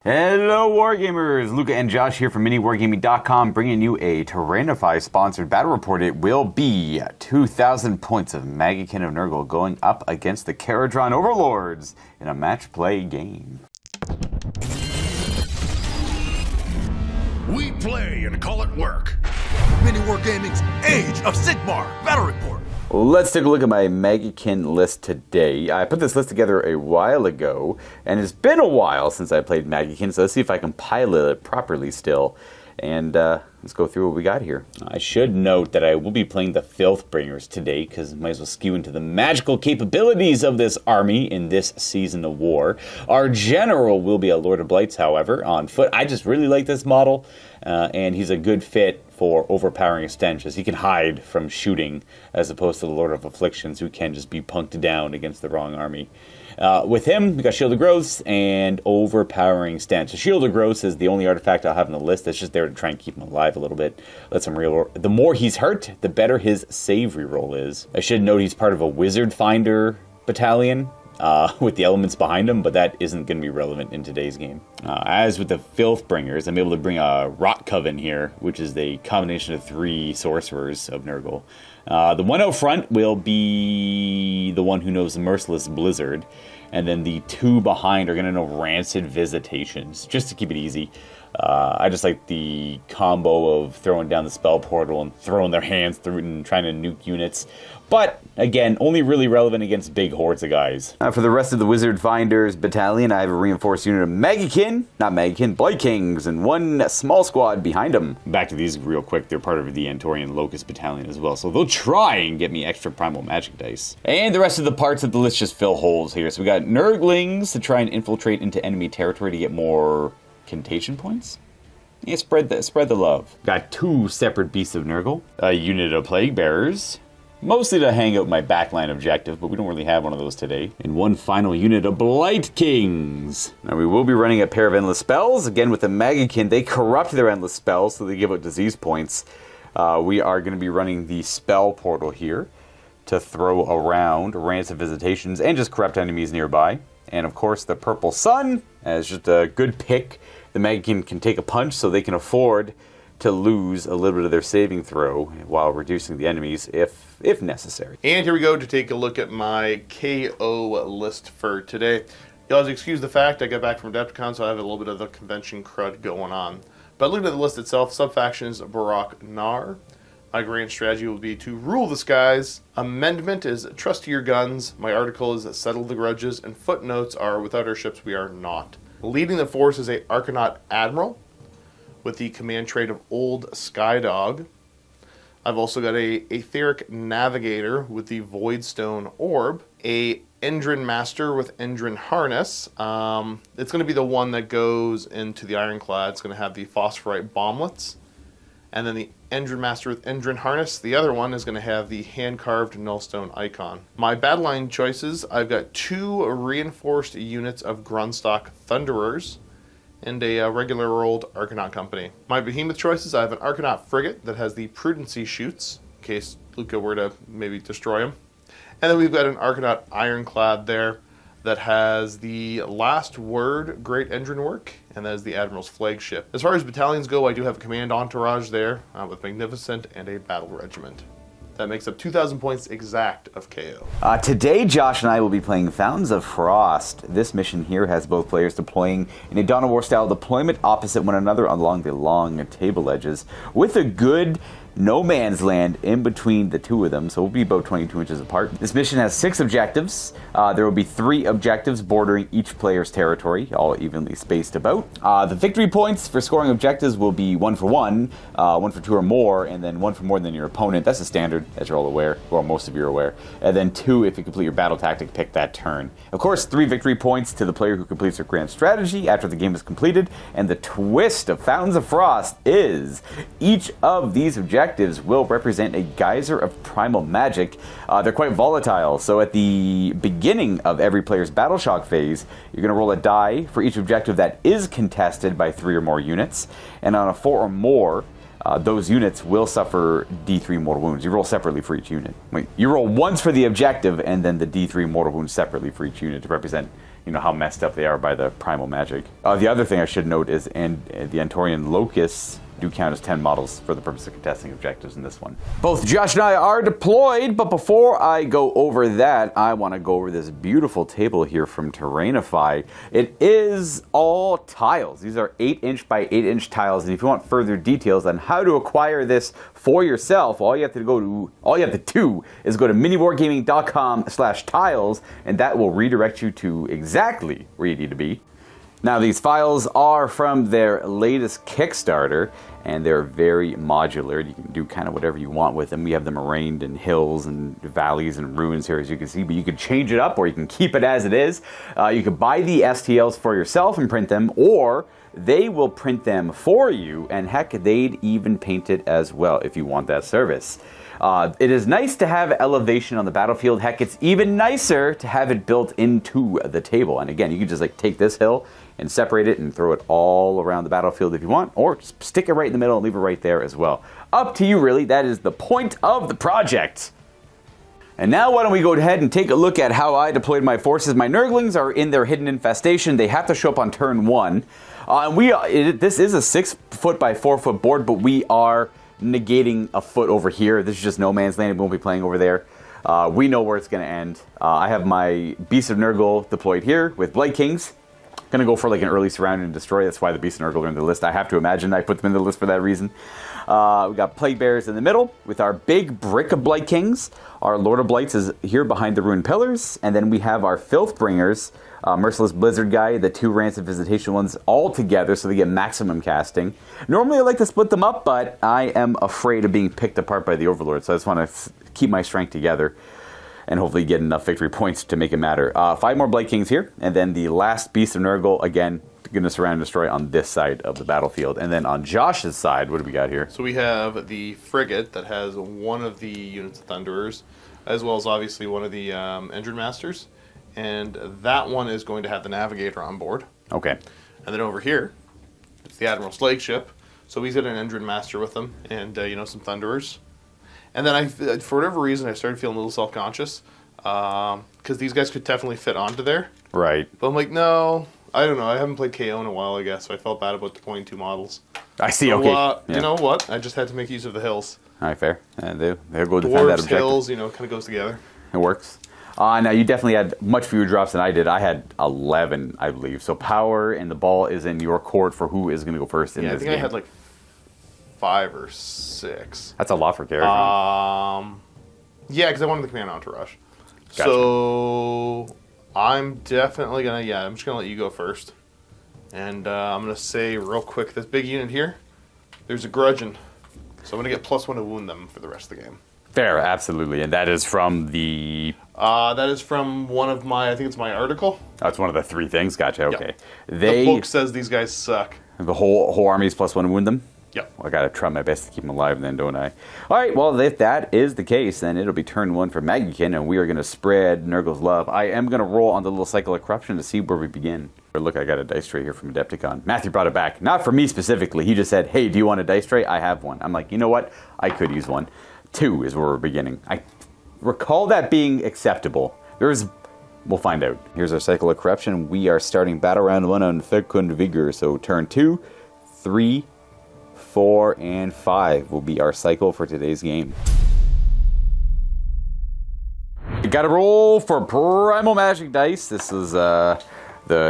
Hello Wargamers, Luka and Josh here from MiniWarGaming.com bringing you a Tyranify sponsored battle report. It will be 2,000 points of Maggotkin of Nurgle going up against the Kharadron Overlords in a match play game. We play and call it work. MiniWarGaming's Age of Sigmar battle report. Let's take a look at my Maggotkin list today. I put this list together a while ago, and it's been a while since I played Maggotkin, so let's see if I can pilot it properly still. And let's go through what we got here. I should note that I will be playing the Filthbringers today, because might as well skew into the magical capabilities of this army in this season of war. Our general will be a Lord of Blights, however, on foot. I just really like this model, and he's a good fit for overpowering stenches. He can hide from shooting, as opposed to the Lord of Afflictions, who can just be punked down against the wrong army. With him, we got Shield of Growths and Overpowering Stench. So Shield of Growths is the only artifact I'll have on the list that's just there to try and keep him alive a little bit. Lets him reroll. The more he's hurt, the better his save reroll is. I should note he's part of a Wizard Finder battalion, with the elements behind him, but that isn't going to be relevant in today's game. As with the Filthbringers, I'm able to bring a Rot Coven here, which is the combination of 3 sorcerers of Nurgle. The one out front will be the one who knows the Merciless Blizzard, and then the 2 behind are going to know Rancid Visitations, just to keep it easy. I just like the combo of throwing down the spell portal and throwing their hands through it and trying to nuke units. But, again, only really relevant against big hordes of guys. For the rest of the Wizard Finders battalion, I have a reinforced unit of Blight Kings, and 1 small squad behind them. Back to these real quick. They're part of the Antorian Locust battalion as well, so they'll try and get me extra primal magic dice. And the rest of the parts of the list just fill holes here. So we got Nurglings to try and infiltrate into enemy territory to get more contagion points. Yeah, spread the love. Got 2 separate Beasts of Nurgle, a unit of Plague Bearers, mostly to hang out my backline objective, but we don't really have one of those today. And 1 final unit of Blight Kings. Now we will be running a pair of Endless Spells. Again, with the Maggotkin, they corrupt their Endless Spells, so they give out disease points. We are going to be running the Spell Portal here to throw around Rancid Visitations and just corrupt enemies nearby. And of course, the Purple Sun as just a good pick. The Maggotkin can take a punch, so they can afford to lose a little bit of their saving throw while reducing the enemies if necessary. And here we go to take a look at my KO list for today. You'll have to excuse the fact I got back from Adepticon, so I have a little bit of the convention crud going on. But looking at the list itself, subfactions Barak Nar. My grand strategy will be to rule the skies. Amendment is trust your guns. My article is settle the grudges. And footnotes are without our ships we are not. Leading the force is a Arcanaut Admiral with the command trait of Old Skydog. I've also got a Etheric Navigator with the Voidstone Orb. A Endrin Master with Endrin Harness. It's going to be the one that goes into the Ironclad. It's going to have the Phosphorite Bomblets. And then the Endrin Master with Endrin Harness. The other one is going to have the hand-carved Nullstone icon. My battle line choices, I've got 2 reinforced units of Grunstock Thunderers and a regular old Arcanaut Company. My behemoth choices, I have an Arcanaut Frigate that has the Prudency Shoots, in case Luka were to maybe destroy him. And then we've got an Arcanaut Ironclad there that has the Last Word Great Engine Work, and that is the Admiral's flagship. As far as battalions go, I do have a command entourage there with Magnificent and a battle regiment. That makes up 2,000 points exact of KO. Today, Josh and I will be playing Fountains of Frost. This mission here has both players deploying in a Dawn of War style deployment opposite one another along the long table edges, with a good no man's land in between the 2 of them, so we'll be about 22 inches apart. This mission has 6 objectives. There will be 3 objectives bordering each player's territory, all evenly spaced about. The victory points for scoring objectives will be 1 for 1, 1 for 2 or more, and then 1 for more than your opponent. That's a standard, as you're all aware, or most of you are aware. And then 2 if you complete your battle tactic pick that turn. Of course, 3 victory points to the player who completes their grand strategy after the game is completed. And the twist of Fountains of Frost is each of these objectives will represent a geyser of primal magic. They're quite volatile, so at the beginning of every player's battle shock phase, you're going to roll a die for each objective that is contested by 3 or more units, and on a 4 or more, those units will suffer D3 mortal wounds. You roll separately for each unit. You roll once for the objective, and then the D3 mortal wounds separately for each unit to represent you know, how messed up they are by the primal magic. The other thing I should note is the Antorian locusts do count as 10 models for the purpose of contesting objectives in this one. Both Josh and I are deployed, but before I go over that, I want to go over this beautiful table here from Terrainify. It is all tiles. These are 8-inch by 8-inch tiles, and if you want further details on how to acquire this for yourself, all you have to do is go to miniwargaming.com/tiles, and that will redirect you to exactly where you need to be. Now, these files are from their latest Kickstarter, and they're very modular. You can do kind of whatever you want with them. We have them arranged in hills and valleys and ruins here, as you can see, but you can change it up or you can keep it as it is. You can buy the STLs for yourself and print them, or they will print them for you, and heck, they'd even paint it as well if you want that service. It is nice to have elevation on the battlefield. Heck, it's even nicer to have it built into the table. And again, you can just like take this hill and separate it and throw it all around the battlefield if you want, or just stick it right in the middle and leave it right there as well. Up to you, really. That is the point of the project. And now why don't we go ahead and take a look at how I deployed my forces. My Nurglings are in their hidden infestation. They have to show up on turn 1. This is a 6-foot by 4-foot board, but we are negating a foot over here. This is just no man's land. We won't be playing over there. We know where it's going to end. I have my Beast of Nurgle deployed here with Blight Kings. Gonna go for like an early surround and destroy. That's why the Beast of Nurgle are in the list. I have to imagine I put them in the list for that reason. We got Plague Bears in the middle with our big brick of Blight Kings. Our Lord of Blights is here behind the Ruined Pillars. And then we have our Filth Bringers, Merciless Blizzard guy, the 2 Rancid Visitation ones all together so they get maximum casting. Normally I like to split them up, but I am afraid of being picked apart by the Overlords, so I just want to keep my strength together and hopefully get enough victory points to make it matter. 5 more Blight Kings here, and then the last Beast of Nurgle, again, going to surround and destroy on this side of the battlefield. And then on Josh's side, what do we got here? So we have the Frigate that has one of the units of Thunderers, as well as obviously one of the Engine Masters. And that one is going to have the Navigator on board. Okay. And then over here, it's the Admiral Slake ship. So he's got an Engine Master with him and, some Thunderers. And then for whatever reason, I started feeling a little self-conscious because these guys could definitely fit onto there. Right. But I'm like, no, I don't know. I haven't played KO in a while, I guess, so I felt bad about deploying 2 models. I see, so, okay. Yeah. You know what? I just had to make use of the hills. All right, fair. They'll go defend that Dwarves, objective. hills, kind of goes together. It works. Now, you definitely had much fewer drops than I did. I had 11, I believe. So power and the ball is in your court for who is going to go first in this game. I had like 5 or 6. That's a lot for Kharadron. Yeah, because I wanted the command entourage. Gotcha. So I'm definitely going to, I'm just going to let you go first. And I'm going to say real quick, this big unit here, there's a grudgeon. So I'm going to get +1 to wound them for the rest of the game. Fair, absolutely. And that is from the... that is from one of my, I think it's my article. That's one of the 3 things. Gotcha, okay. Yep. The book says these guys suck. The whole army is +1 to wound them? Yep. Well, I gotta try my best to keep them alive then, don't I? Alright, well, if that is the case, then it'll be turn 1 for Maggotkin, and we are gonna spread Nurgle's love. I am gonna roll on the little cycle of corruption to see where we begin. Look, I got a dice tray here from Adepticon. Matthew brought it back. Not for me specifically. He just said, hey, do you want a dice tray? I have one. I'm like, you know what? I could use one. 2 is where we're beginning. I recall that being acceptable. We'll find out. Here's our cycle of corruption. We are starting battle round 1 on Fecund Vigor. So turn 2, 3, 4, and 5 will be our cycle for today's game. We got to roll for Primal Magic Dice. This is the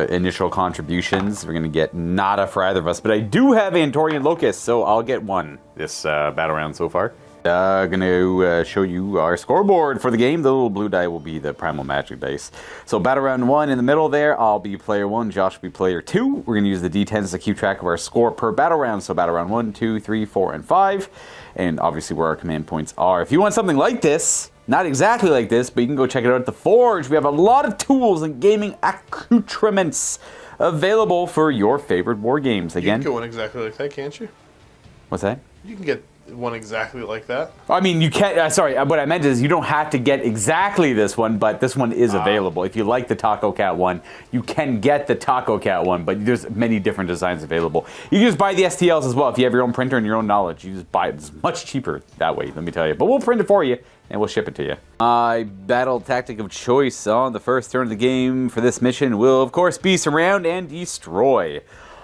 initial contributions. We're going to get nada for either of us, but I do have Antorian Locust, so I'll get 1 this battle round so far. Going to show you our scoreboard for the game. The little blue die will be the Primal Magic Dice. So battle round 1 in the middle there, I'll be player 1, Josh will be player 2. We're going to use the D10s to keep track of our score per battle round. So battle round 1, 2, 3, 4, and 5. And obviously where our command points are. If you want something like this, not exactly like this, but you can go check it out at the Forge. We have a lot of tools and gaming accoutrements available for your favorite war games. Again, You can go in exactly like that, can't you? what's that? You can get one exactly like that? I mean, you can't. Sorry, what I meant is you don't have to get exactly this one, but this one is available. If you like the Taco Cat one, you can get the Taco Cat one, but there's many different designs available. You can just buy the STLs as well. If you have your own printer and your own knowledge, you just buy it. It's much cheaper that way, let me tell you. But we'll print it for you, and we'll ship it to you. My battle tactic of choice on the first turn of the game for this mission will, of course, be surround and destroy.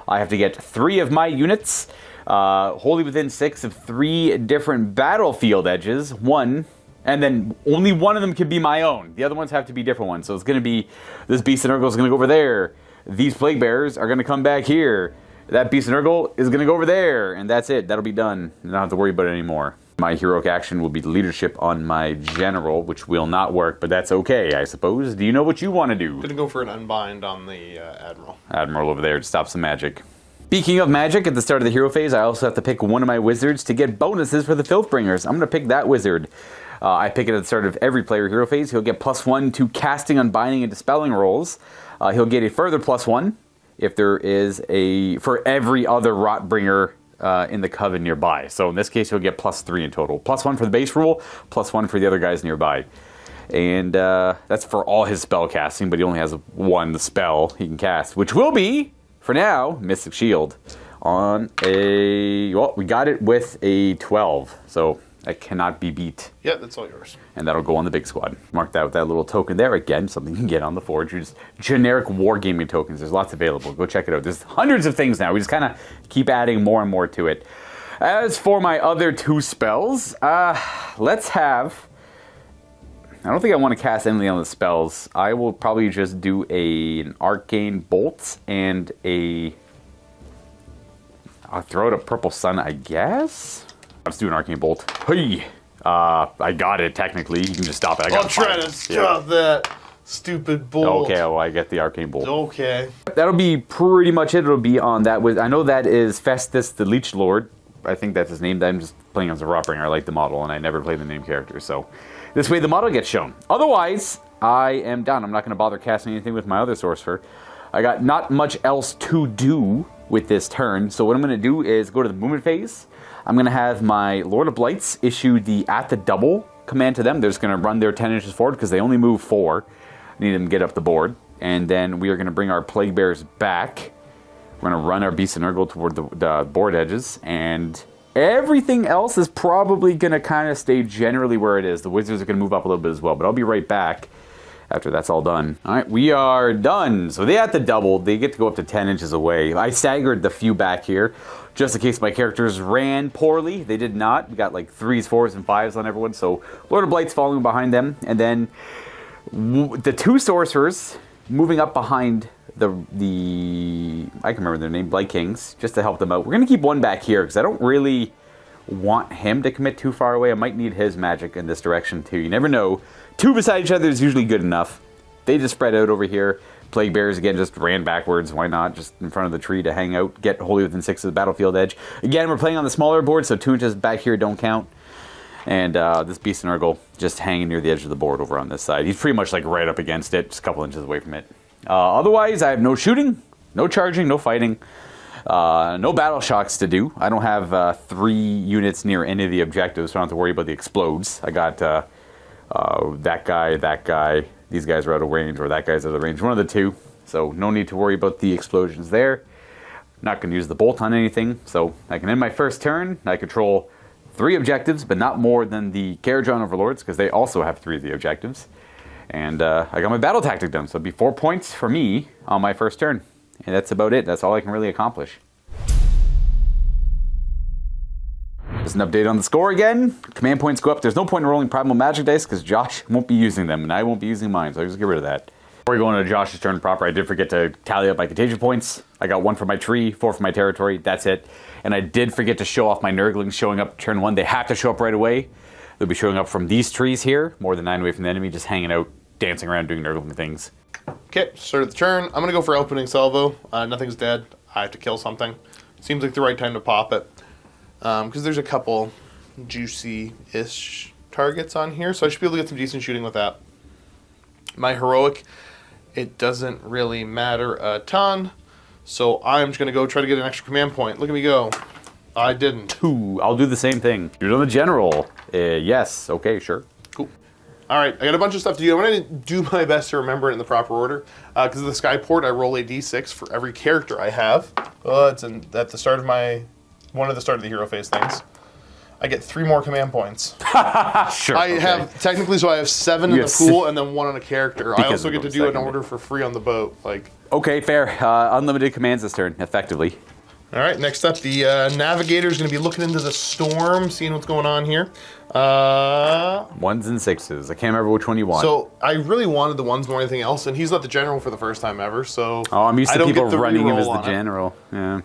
I have to get 3 of my units, wholly within 6 of 3 different battlefield edges. One, and then only one of them can be my own. The other ones have to be different ones. So it's going to be, this Beast of Nurgle is going to go over there. These Plague Bearers are going to come back here. That Beast of Nurgle is going to go over there. And that's it. That'll be done. I don't have to worry about it anymore. My heroic action will be leadership on my general, which will not work, but that's okay, I suppose. Do you know what you want to do? Gonna go for an unbind on the admiral. Admiral over there to stop some magic. Speaking of magic, at the start of the hero phase, I also have to pick one of my wizards to get bonuses for the Filthbringers. I'm going to pick that wizard. I pick it at the start of every player hero phase. He'll get +1 to casting, unbinding, and dispelling rolls. He'll get a further +1 if there is for every other Rotbringer in the coven nearby. So in this case, he'll get +3 in total. +1 for the base rule, +1 for the other guys nearby. And that's for all his spell casting, but he only has one spell he can cast, which will be, for now, Mystic Shield. On well, we got it with a 12, so that cannot be beat. Yeah, that's all yours. And that'll go on the big squad. Mark that with that little token there. Again, something you can get on the Forge. Just generic Wargaming tokens. There's lots available. Go check it out. There's hundreds of things now. We just kind of keep adding more and more to it. As for my other 2 spells, let's have... I don't think I want to cast anything on the spells. I will probably just do an Arcane Bolt and I'll throw out a Purple Sun, I guess? Let's do an Arcane Bolt. Hey! I got it, technically. You can just stop it. I'll try to stop that stupid bolt. Okay, well, I get the Arcane Bolt. Okay. That'll be pretty much it. It'll be on that. I know that is Festus the Leech Lord. I think that's his name. I'm just playing as a Rotbringer. I like the model, and I never play the name character, so this way the model gets shown. Otherwise, I am done. I'm not going to bother casting anything with my other Sorcerer. I got not much else to do with this turn, so what I'm going to do is go to the movement phase. I'm going to have my Lord of Blights issue the at the double command to them. They're just going to run their 10 inches forward because they only move 4. I need them to get up the board. And then we are going to bring our Plague Bears back. We're going to run our Beast of Nurgle toward the board edges. And everything else is probably going to kind of stay generally where it is. The Wizards are going to move up a little bit as well. But I'll be right back after that's all done. All right, we are done. So they at the double. They get to go up to 10 inches away. I staggered the few back here, just in case my characters ran poorly. They did not. We got like 3s, 4s, and 5s on everyone. So Lord of Blight's following behind them. And then the 2 sorcerers moving up behind the I can remember their name, Blight Kings, just to help them out. We're going to keep one back here because I don't really want him to commit too far away. I might need his magic in this direction too. You never know. 2 beside each other is usually good enough. They just spread out over here. Plague Bears, again, just ran backwards. Why not? Just in front of the tree to hang out. Get wholly within 6 of the battlefield edge. Again, we're playing on the smaller board, so 2 inches back here don't count. And this Beast of Nurgle just hanging near the edge of the board over on this side. He's pretty much like right up against it, just a couple inches away from it. Otherwise, I have no shooting, no charging, no fighting. No battle shocks to do. I don't have 3 units near any of the objectives, so I don't have to worry about the explodes. I got that guy. These guys are out of range, or that guy's out of range. One of the 2. So no need to worry about the explosions there. Not going to use the bolt on anything, so I can end my first turn. I control 3 objectives, but not more than the Kharadron Overlords, because they also have 3 of the objectives. And I got my battle tactic done, so it'll be 4 points for me on my first turn. And that's about it. That's all I can really accomplish. Just an update on the score again. Command points go up. There's no point in rolling primal magic dice because Josh won't be using them and I won't be using mine, so I'll just get rid of that. Before we go into Josh's turn proper, I did forget to tally up my contagion points. I got 1 for my tree, 4 for my territory. That's it. And I did forget to show off my Nurglings showing up turn 1. They have to show up right away. They'll be showing up from these trees here, more than 9 away from the enemy, just hanging out, dancing around, doing Nurgling things. Okay, start of the turn. I'm going to go for opening salvo. Nothing's dead. I have to kill something. Seems like the right time to pop it. Because there's a couple juicy-ish targets on here, so I should be able to get some decent shooting with that. My heroic, it doesn't really matter a ton, so I'm just going to go try to get an extra command point. Look at me go. I didn't. 2. I'll do the same thing. You're on the general. Yes. Okay, sure. Cool. All right, I got a bunch of stuff to do. I'm going to do my best to remember it in the proper order. Because of the Skyport, I roll a d6 for every character I have. It's at the start of one of the start of the hero phase things. I get 3 more command points. Sure. I have, technically, so I have 7 in the pool and then 1 on a character. I Because also of get to the do an second order for free on the boat. Okay, fair. Unlimited commands this turn, effectively. All right, next up, the navigator is going to be looking into the storm, seeing what's going on here. 1s and 6s. I can't remember which one you want. So I really wanted the 1s more than anything else, and he's not the general for the first time ever, so I'm used I to don't people get the running him as reroll the on it. general. Yeah.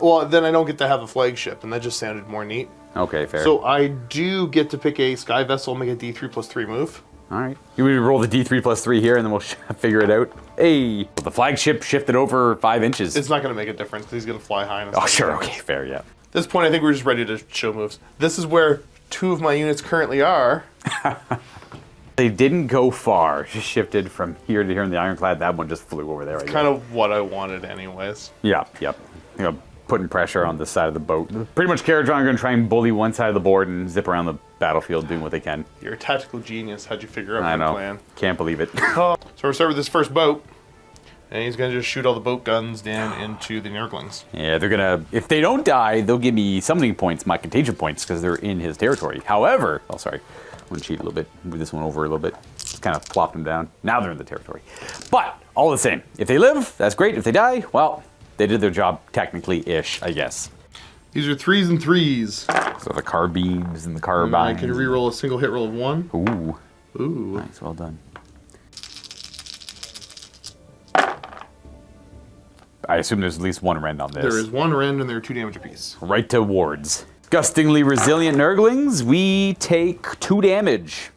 Well, then I don't get to have a flagship, and that just sounded more neat. Okay, fair. So I do get to pick a sky vessel, make a D3+3 move. All right. You would roll the D3+3 here, and then we'll figure it out. Hey, the flagship shifted over 5 inches. It's not going to make a difference because he's going to fly high. Oh, sure. Okay, fair. Yeah. At this point, I think we're just ready to show moves. This is where 2 of my units currently are. They didn't go far. Just shifted from here to here in the ironclad. That one just flew over there. Kind of what I wanted, anyways. Yeah. Yep. Putting pressure on the side of the boat. Pretty much Kharadron are going to try and bully one side of the board and zip around the battlefield doing what they can. You're a tactical genius. How'd you figure out I your know. plan? Can't believe it. So we'll start with this first boat. And he's going to just shoot all the boat guns down into the Nurglings. Yeah, they're going to... If they don't die, they'll give me summoning points, my contagion points, because they're in his territory. However... Oh, sorry. I'm going to cheat a little bit. Move this one over a little bit. Just kind of plop them down. Now they're in the territory. But, all the same, if they live, that's great. If they die, well, they did their job technically-ish, I guess. These are 3s and 3s. So the carbines and the carbines. I can reroll a single hit roll of 1. Ooh. Ooh. Nice, well done. I assume there's at least 1 rend on this. There is 1 rend and there are 2 damage apiece. Right to wards. Disgustingly resilient Nurglings, we take 2 damage.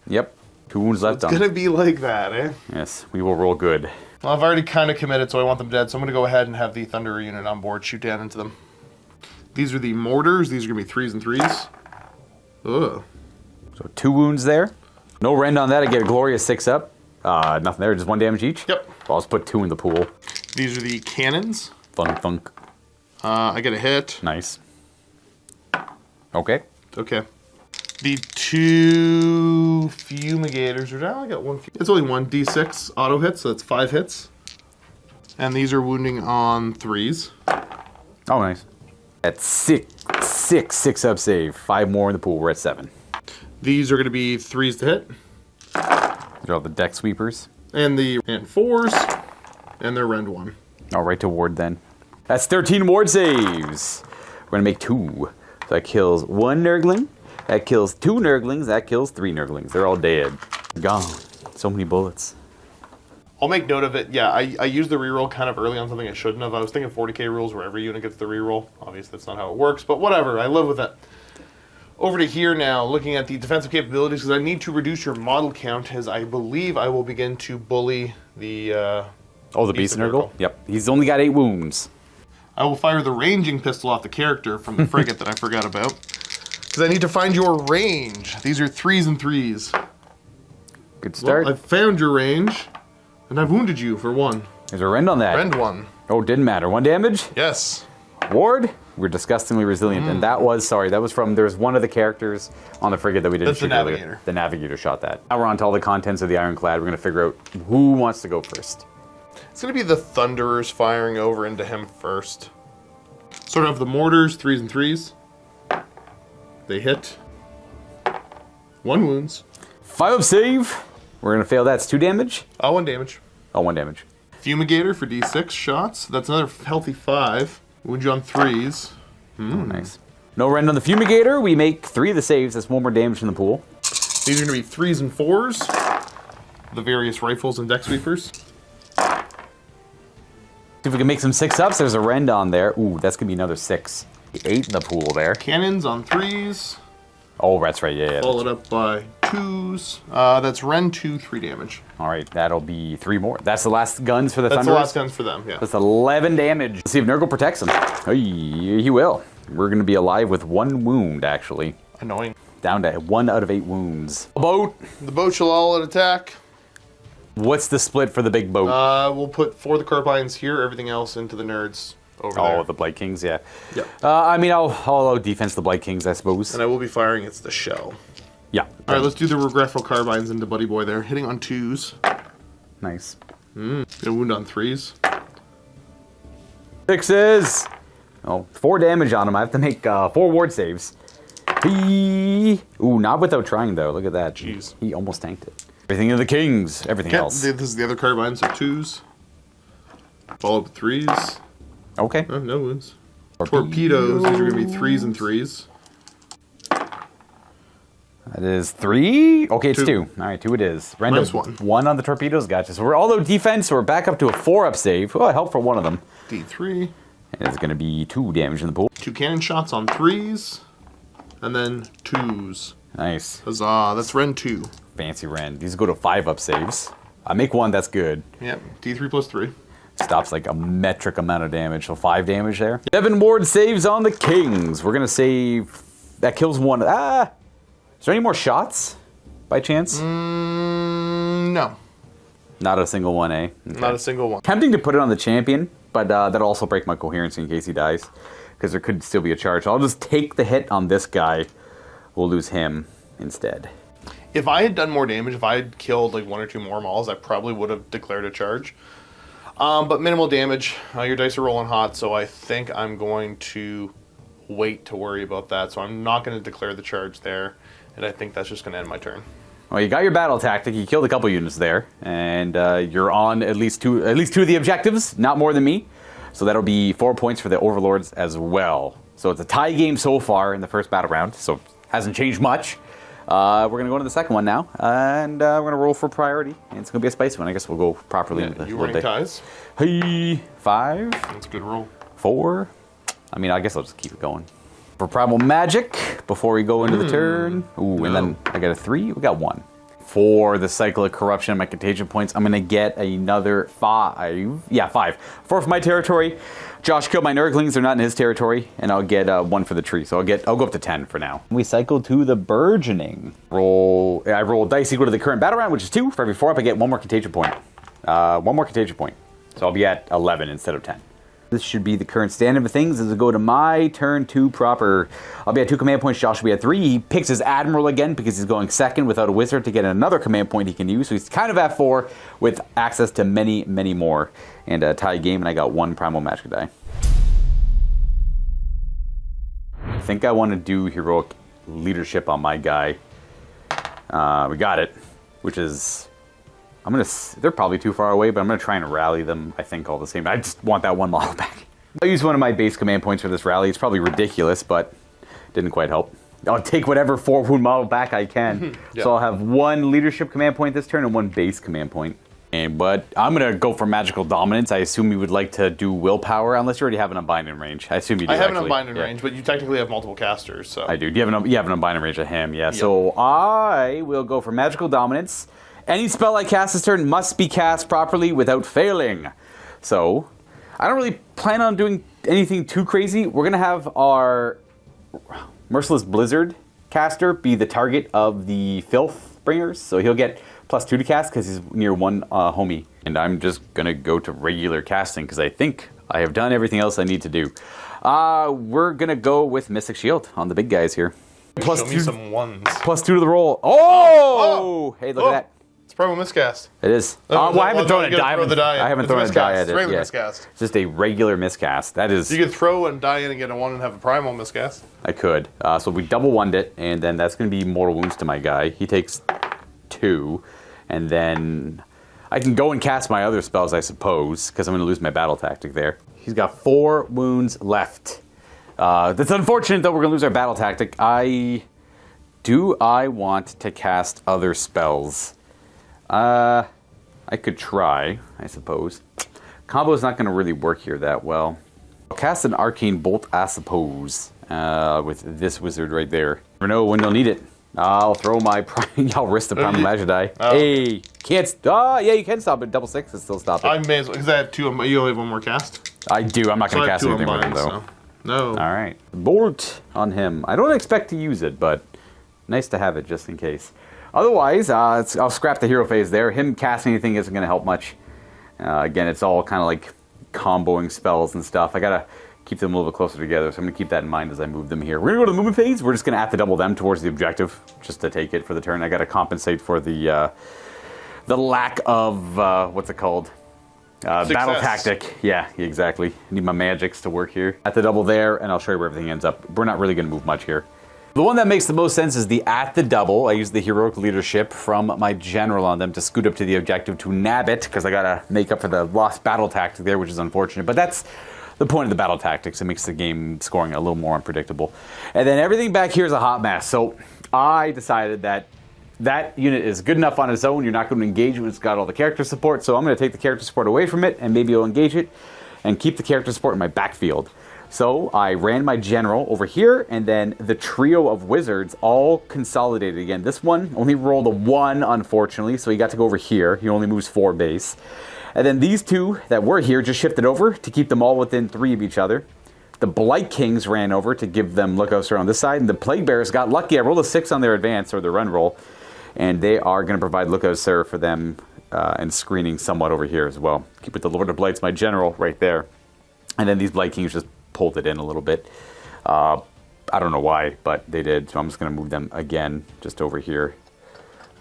Yep, 2 wounds left on It's them. gonna be like that, eh? Yes, we will roll good. Well, I've already kind of committed, so I want them dead. So I'm gonna go ahead and have the Thunderer unit on board shoot down into them. These are the mortars. These are gonna be 3s and 3s. Ugh. So 2 wounds there. No rend on that, I get a glorious 6 up. Nothing there, just 1 damage each? Yep. I'll just put 2 in the pool. These are the cannons. Thunk, thunk. I get a hit. Nice. Okay. Okay. The 2 fumigators are down. I got 1. It's only 1 d6 auto hit, so that's 5 hits. And these are wounding on 3s. Oh, nice. That's 6 up save. 5 more in the pool, we're at 7. These are going to be 3s to hit. These are all the deck sweepers. And 4s. And they're rend 1. All right to ward then. That's 13 ward saves. We're gonna make 2. So that kills 1 Nurgling. That kills 2 Nurglings. That kills 3 Nurglings. They're all dead. Gone. So many bullets. I'll make note of it. Yeah, I used the reroll kind of early on something I shouldn't have. I was thinking 40k rules where every unit gets the reroll. Obviously, that's not how it works, but whatever. I live with it. Over to here now, looking at the defensive capabilities, because I need to reduce your model count, as I believe I will begin to bully the... Oh, the Beast Nurgle? Yep. He's only got 8 wounds. I will fire the ranging pistol off the character from the frigate that I forgot about. Because I need to find your range. These are 3s and 3s. Good start. Well, I've found your range, and I've wounded you for 1. There's a rend on that. Rend 1. Oh, didn't matter. 1 damage? Yes. Ward? We're disgustingly resilient. And that was, there's one of the characters on the frigate that we didn't That's the shoot earlier. Navigator. The Navigator shot that. Now we're on to all the contents of the Ironclad. We're going to figure out who wants to go first. It's going to be the Thunderers firing over into him first. Sort of the mortars, 3s and 3s. They hit. 1 wounds. 5 up save. We're going to fail that. It's 2 damage. 1 damage. Oh, 1 damage. Fumigator for d6 shots. That's another healthy 5. Wound you on 3s. Oh, nice. No rend on the Fumigator. We make 3 of the saves. That's 1 more damage in the pool. These are going to be 3s and 4s. The various rifles and deck sweepers. See if we can make some 6 ups. There's a rend on there. Ooh, that's going to be another 6. 8 in the pool there. Cannons on 3s. Oh, that's right. Yeah. Followed up by 2s. That's rend 2, 3 damage. All right, that'll be 3 more. That's the last guns for the That's Thunderers? the last guns for them, yeah. That's 11 damage. Let's see if Nurgle protects him. Hey, he will. We're going to be alive with 1 wound, actually. Annoying. Down to 1 out of 8 wounds. Boat. The boat shall all attack. What's the split for the big boat? We'll put 4 of the carbines here, everything else into the nerds over there. Oh, the Blight Kings, yeah. Yep. I mean, I'll allow defense the Blight Kings, I suppose. And I will be firing it's the shell. Yeah. All right, let's do the regretful carbines into Buddy Boy there. Hitting on 2s. Nice. Get a wound on 3s. 6s! Oh, 4 damage on him. I have to make 4 ward saves. Ooh, not without trying, though. Look at that. Jeez. He almost tanked it. Everything of the Kings. Everything else. This is the other carbine, so 2s. Followed with 3s. Okay. Oh, no wounds. Torpedoes. These are going to be 3s and 3s. That is 3. Okay, it's 2. 2. All right, 2 it is. Minus Random 1. 1 on the torpedoes. Gotcha. So we're although defense, we're back up to a 4-up save. Oh, help for one of them. D3. And it's going to be 2 damage in the pool. 2 cannon shots on 3s. And then 2s. Nice. Huzzah. That's Ren 2. Fancy Ren. These go to 5-up saves. I make 1, that's good. Yep. D3 plus 3. Stops like a metric amount of damage, so 5 damage there. 7 ward saves on the Kings. We're going to save... That kills 1. Ah! Is there any more shots, by chance? No. Not a single one, eh? Okay. Not a single one. Tempting to put it on the champion, but that'll also break my coherency in case he dies. Because there could still be a charge. I'll just take the hit on this guy. We'll lose him instead. If I had done more damage, if I had killed like 1 or 2 more mauls, I probably would have declared a charge. But minimal damage. Your dice are rolling hot, so I think I'm going to wait to worry about that. So I'm not going to declare the charge there, and I think that's just going to end my turn. Well, you got your battle tactic. You killed a couple units there, and you're on at least two of the objectives, not more than me. So that'll be 4 points for the Overlords as well. So it's a tie game so far in the first battle round, so hasn't changed much. We're going to go into the second one now, and we're going to roll for priority. And it's going to be a spicy one. I guess we'll go properly. Yeah, you running ties? Hey, 5. That's a good roll. 4. I mean, I guess I'll just keep it going. For Primal Magic, before we go into the turn. Ooh, no. And then I got a 3. We got 1. For the Cycle of Corruption, my Contagion points, I'm going to get another 5. Yeah, 5. 4 for my territory. Josh killed my Nurglings. They're not in his territory. And I'll get 1 for the tree. So I'll go up to 10 for now. We cycle to the Burgeoning. I roll dice equal to the current battle round, which is 2. For every 4 up, I get 1 more Contagion point. 1 more Contagion point. So I'll be at 11 instead of 10. This should be the current standard of things as I go to my turn 2 proper. I'll be at 2 command points. Josh will be at 3. He picks his Admiral again because he's going second without a wizard to get another command point he can use. So he's kind of at 4 with access to many, many more. And a tie game, and I got 1 Primal Magic die. I think I want to do Heroic Leadership on my guy. We got it, which is... they're probably too far away, but I'm going to try and rally them, I think, all the same. I just want that 1 model back. I'll use one of my base command points for this rally. It's probably ridiculous, but didn't quite help. I'll take whatever 4 wound model back I can. Yeah. So I'll have 1 leadership command point this turn and 1 base command point. But I'm going to go for Magical Dominance. I assume you would like to do Willpower, unless you already have an Unbinding range. I assume you do, I have actually. an Unbinding Yeah. range, but you technically have multiple casters, so... I do. You have an Unbinding range of him, yeah. Yep. So I will go for Magical Dominance. Any spell I cast this turn must be cast properly without failing. So, I don't really plan on doing anything too crazy. We're going to have our Merciless Blizzard caster be the target of the Filth Bringers. So he'll get +2 to cast because he's near 1 homie. And I'm just going to go to regular casting because I think I have done everything else I need to do. We're going to go with Mystic Shield on the big guys here. Show me some 1s. +2 to the roll. Oh! Hey, look at that. It's probably a miscast. It is. Oh, I haven't thrown a die. I haven't thrown a die at it. Regular Yeah. miscast. It's just a regular miscast. That is. You could throw and die in and get a 1 and have a primal miscast. I could. So we double one it, and then that's going to be mortal wounds to my guy. He takes 2, and then I can go and cast my other spells, I suppose, because I'm going to lose my battle tactic there. He's got 4 wounds left. That's unfortunate that we're going to lose our battle tactic. Do I want to cast other spells? I could try, I suppose. Combo's not going to really work here that well. I'll cast an Arcane Bolt, I suppose, with this wizard right there. Never know when you'll need it. I'll throw my... I'll risk the Primal Magic die. Oh. Hey, can't... yeah, you can stop it. Double 6 and still stop it. I may as well, because I have 2, you only have 1 more cast? I do. I'm not going to cast anything with him, though. So. No. All right. Bort on him. I don't expect to use it, but nice to have it just in case. Otherwise, I'll scrap the hero phase there. Him casting anything isn't going to help much. Again, it's all kind of like comboing spells and stuff. I gotta keep them a little bit closer together, so I'm gonna keep that in mind as I move them here. We're gonna go to the movement phase. We're just gonna have to double them towards the objective, just to take it for the turn. I gotta compensate for the lack of, what's it called? Battle tactic. Yeah, exactly. I need my magics to work here. At the double there, and I'll show you where everything ends up. We're not really gonna move much here. The one that makes the most sense is the at the double. I use the heroic leadership from my general on them to scoot up to the objective to nab it, because I gotta make up for the lost battle tactic there, which is unfortunate. But that's the point of the battle tactics. It makes the game scoring a little more unpredictable. And then everything back here is a hot mess. So I decided that that unit is good enough on its own. You're not going to engage it. It's got all the character support. So I'm going to take the character support away from it, and maybe I'll engage it and keep the character support in my backfield. So I ran my general over here, and then the trio of wizards all consolidated again. This one only rolled a 1, unfortunately, so he got to go over here. He only moves 4 base. And then these two that were here just shifted over to keep them all within 3 of each other. The Blight Kings ran over to give them lookouts on this side, and the Plague Bearers got lucky. I rolled a 6 on their advance, or their run roll, and they are going to provide lookouts there for them and screening somewhat over here as well. Keep with the Lord of Blights, my general, right there. And then these Blight Kings just pulled it in a little bit. I don't know why, but they did, so I'm just going to move them again just over here.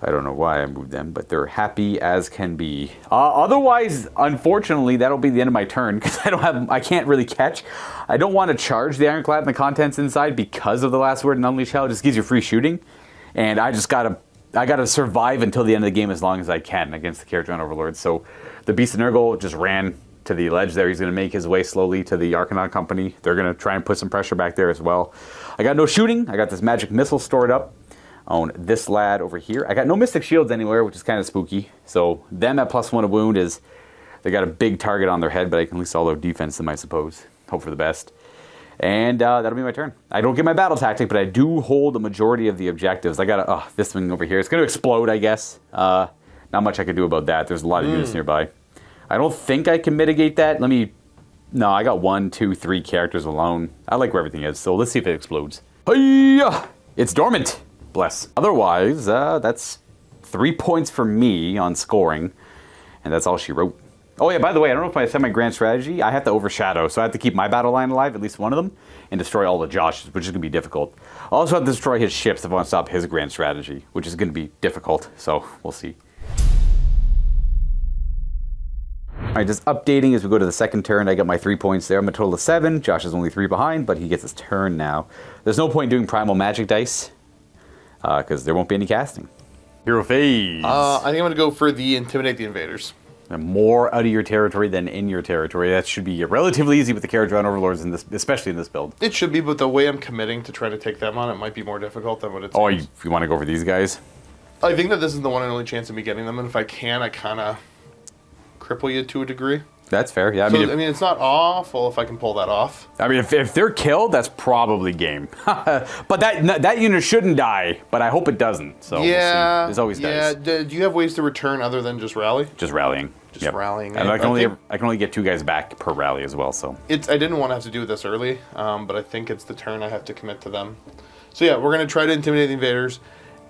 I don't know why I moved them, but they're happy as can be. Otherwise, unfortunately, that'll be the end of my turn, because I can't really catch. I don't want to charge the Ironclad and the contents inside because of the last word and Unleash Hell. It just gives you free shooting, and I gotta survive until the end of the game as long as I can against the Kharadron Overlords. So the Beast of Nurgle just ran to the ledge there. He's going to make his way slowly to the Arcanaut Company. They're going to try and put some pressure back there as well. I got no shooting. I got this magic missile stored up on this lad over here. I got no Mystic Shields anywhere, which is kind of spooky. So them at +1 a wound is, they got a big target on their head, but I can at least all defense them, I suppose. Hope for the best. And that'll be my turn. I don't get my battle tactic, but I do hold the majority of the objectives. I got this thing over here. It's going to explode, I guess. Not much I can do about that. There's a lot of units nearby. I don't think I can mitigate that. No, I got 1, 2, 3 characters alone. I like where everything is, so let's see if it explodes. Hi-ya! It's dormant. Bless. Otherwise, that's 3 points for me on scoring, and that's all she wrote. Oh yeah, by the way, I don't know if I said my grand strategy. I have to overshadow, so I have to keep my battle line alive, at least one of them, and destroy all the Joshes, which is going to be difficult. I also have to destroy his ships if I want to stop his grand strategy, which is going to be difficult, so we'll see. Alright, just updating as we go to the second turn. I got my 3 points there. I'm a total of 7. Josh is only 3 behind, but he gets his turn now. There's no point doing Primal Magic Dice, because there won't be any casting. Hero phase. I think I'm going to go for the Intimidate the Invaders. And more out of your territory than in your territory. That should be relatively easy with the Kharadron Overlords, in this, especially in this build. It should be, but the way I'm committing to try to take them on, it might be more difficult than what it's. Oh, you want to go for these guys? I think that this is the one and only chance of me getting them, and if I can, I kind of cripple you to a degree. That's fair, yeah. I mean, it's not awful if I can pull that off. I mean, if they're killed, that's probably game. But that unit shouldn't die, but I hope it doesn't. So yeah, we'll see. There's always dice. Do you have ways to return other than just rally? Just rallying. Just rallying. And I can only get 2 guys back per rally as well. So I didn't want to have to do this early, but I think it's the turn I have to commit to them. So yeah, we're gonna try to intimidate the invaders.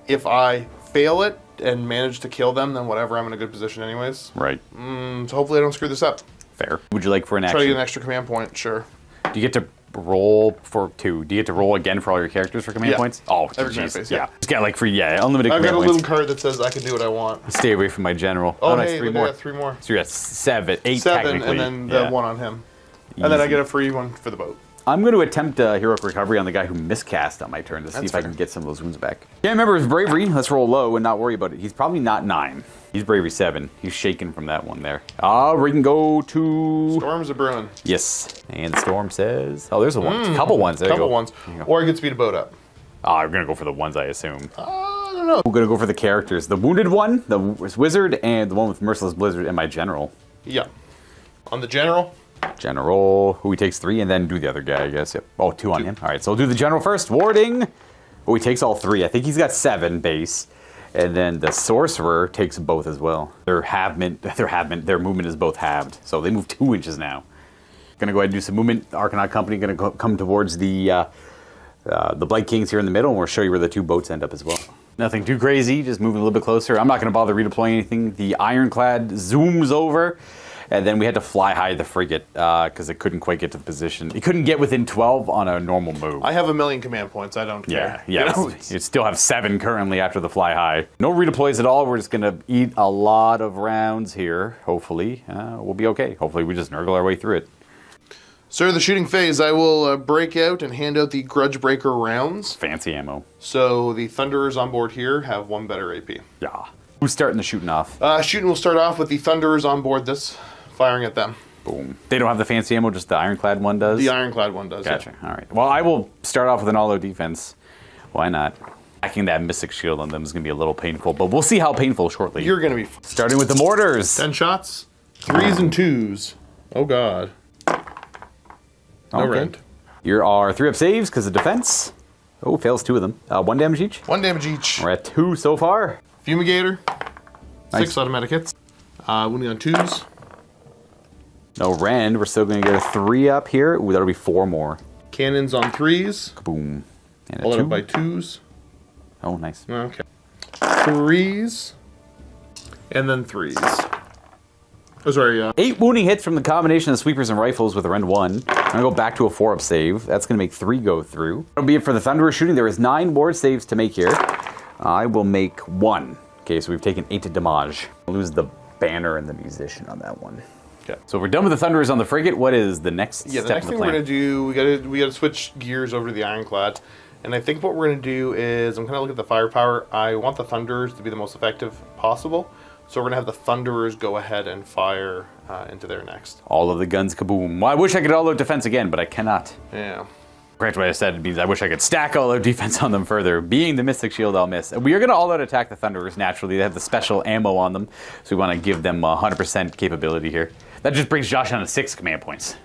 If I fail it and manage to kill them, then whatever, I'm in a good position anyways. Right. So hopefully I don't screw this up. Fair. Would you like for an action? Try to get an extra command point, sure. Do you get to roll for 2? Do you get to roll again for all your characters for command points? Oh, every command phase, yeah. Just got like free, unlimited I've command got a points. little card that says I can do what I want. Stay away from my general. Oh, nice, hey, 3 look, more. I got 3 more. So you're at 7, 8 7, technically. and then the 1 on him. Easy. And then I get a free one for the boat. I'm going to attempt a heroic recovery on the guy who miscast on my turn to see if I can get some of those wounds back. Can't remember his bravery. Let's roll low and not worry about it. He's probably not 9. He's bravery 7. He's shaken from that one there. We can go to... Storms are brewing. Yes. And the storm says... Oh, there's a one. Couple ones. There you go. Couple ones. Or I could speed a boat up. I'm going to go for the ones, I assume. I don't know. I'm going to go for the characters. The wounded one, the wizard, and the one with Merciless Blizzard, and my general. Yeah. On the general... General, who he takes 3, and then do the other guy, I guess. Yep. Oh, 2 on him. All right, so we'll do the general first. Warding. Oh, he takes all 3. I think he's got 7 base. And then the sorcerer takes both as well. Their movement is both halved. So they move 2 inches now. Gonna go ahead and do some movement. The Arcanaut Company gonna come towards the Blight Kings here in the middle, and we'll show you where the 2 boats end up as well. Nothing too crazy, just moving a little bit closer. I'm not gonna bother redeploying anything. The Ironclad zooms over. And then we had to fly high the frigate because it couldn't quite get to the position. It couldn't get within 12 on a normal move. I have 1,000,000 command points. I don't care. Yeah. You know? You still have 7 currently after the fly high. No redeploys at all. We're just going to eat a lot of rounds here, hopefully. We'll be okay. Hopefully we just Nurgle our way through it. Sir, the shooting phase, I will break out and hand out the Grudge Breaker rounds. Fancy ammo. So the Thunderers on board here have 1 better AP. Yeah. Who's starting the shooting off? Shooting will start off with the Thunderers on board this, firing at them. Boom. They don't have the fancy ammo, just the Ironclad one does? The Ironclad one does, Gotcha. yeah. All right. Well, I will start off with an all-out defense. Why not? Hacking that Mystic Shield on them is going to be a little painful, but we'll see how painful shortly. You're going to be... Starting with the mortars. 10 shots, 3s and 2s. Oh, God. No rend. Here are 3-up saves because of defense. Oh, fails 2 of them. 1 damage each. 1 damage each. We're at 2 so far. Fumigator. Nice. 6 automatic hits. Wounding on 2s. No rend. We're still going to get a 3-up here. Ooh, that'll be 4 more. Cannons on 3s. Kaboom. And a Followed 2. up by 2s. Oh, nice. Okay. 3s. And then 3s. Oh, sorry, 8 wounding hits from the combination of sweepers and rifles with a rend 1. I'm going to go back to a 4-up save. That's going to make 3 go through. That'll be it for the Thunderer shooting. There is 9 ward saves to make here. I will make 1. Okay, so we've taken 8 to damage. I'll lose the banner and the musician on that one. Okay. So we're done with the Thunderers on the frigate. What is the next Yeah, step the next in thing the we're plan? going to do, we got to switch gears over to the Ironclad. And I think what we're going to do is, I'm going to look at the firepower. I want the Thunderers to be the most effective possible. So we're going to have the Thunderers go ahead and fire into there next. All of the guns, kaboom. Well, I wish I could all-out defense again, but I cannot. Yeah. Correct what I said means I wish I could stack all-out defense on them further. Being the Mystic Shield, I'll miss. We are going to all-out attack the Thunderers naturally. They have the special ammo on them, so we want to give them 100% capability here. That just brings Josh down to 6 command points.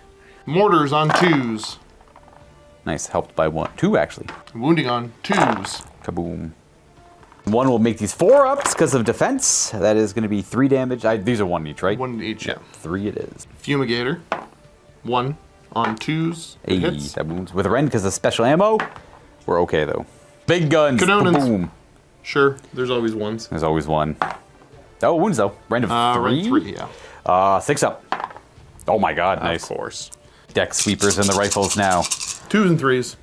Mortars on 2s. Nice, helped by 1. 2, actually. Wounding on 2s. Kaboom. 1 will make these 4-ups because of defense. That is going to be 3 damage. These are 1 each, right? 1 each, yeah. 3 it is. Fumigator. 1 on 2s. Hey, Hits. that wounds with a rend because of special ammo. We're okay, though. Big guns. Canonins. Boom. Sure, there's always 1s. There's always 1. Oh, wounds, though. Rend of 3? Rend 3, yeah. 6 up. Oh, my God. Nice. Of course. Deck sweepers and the rifles now. 2s and 3s.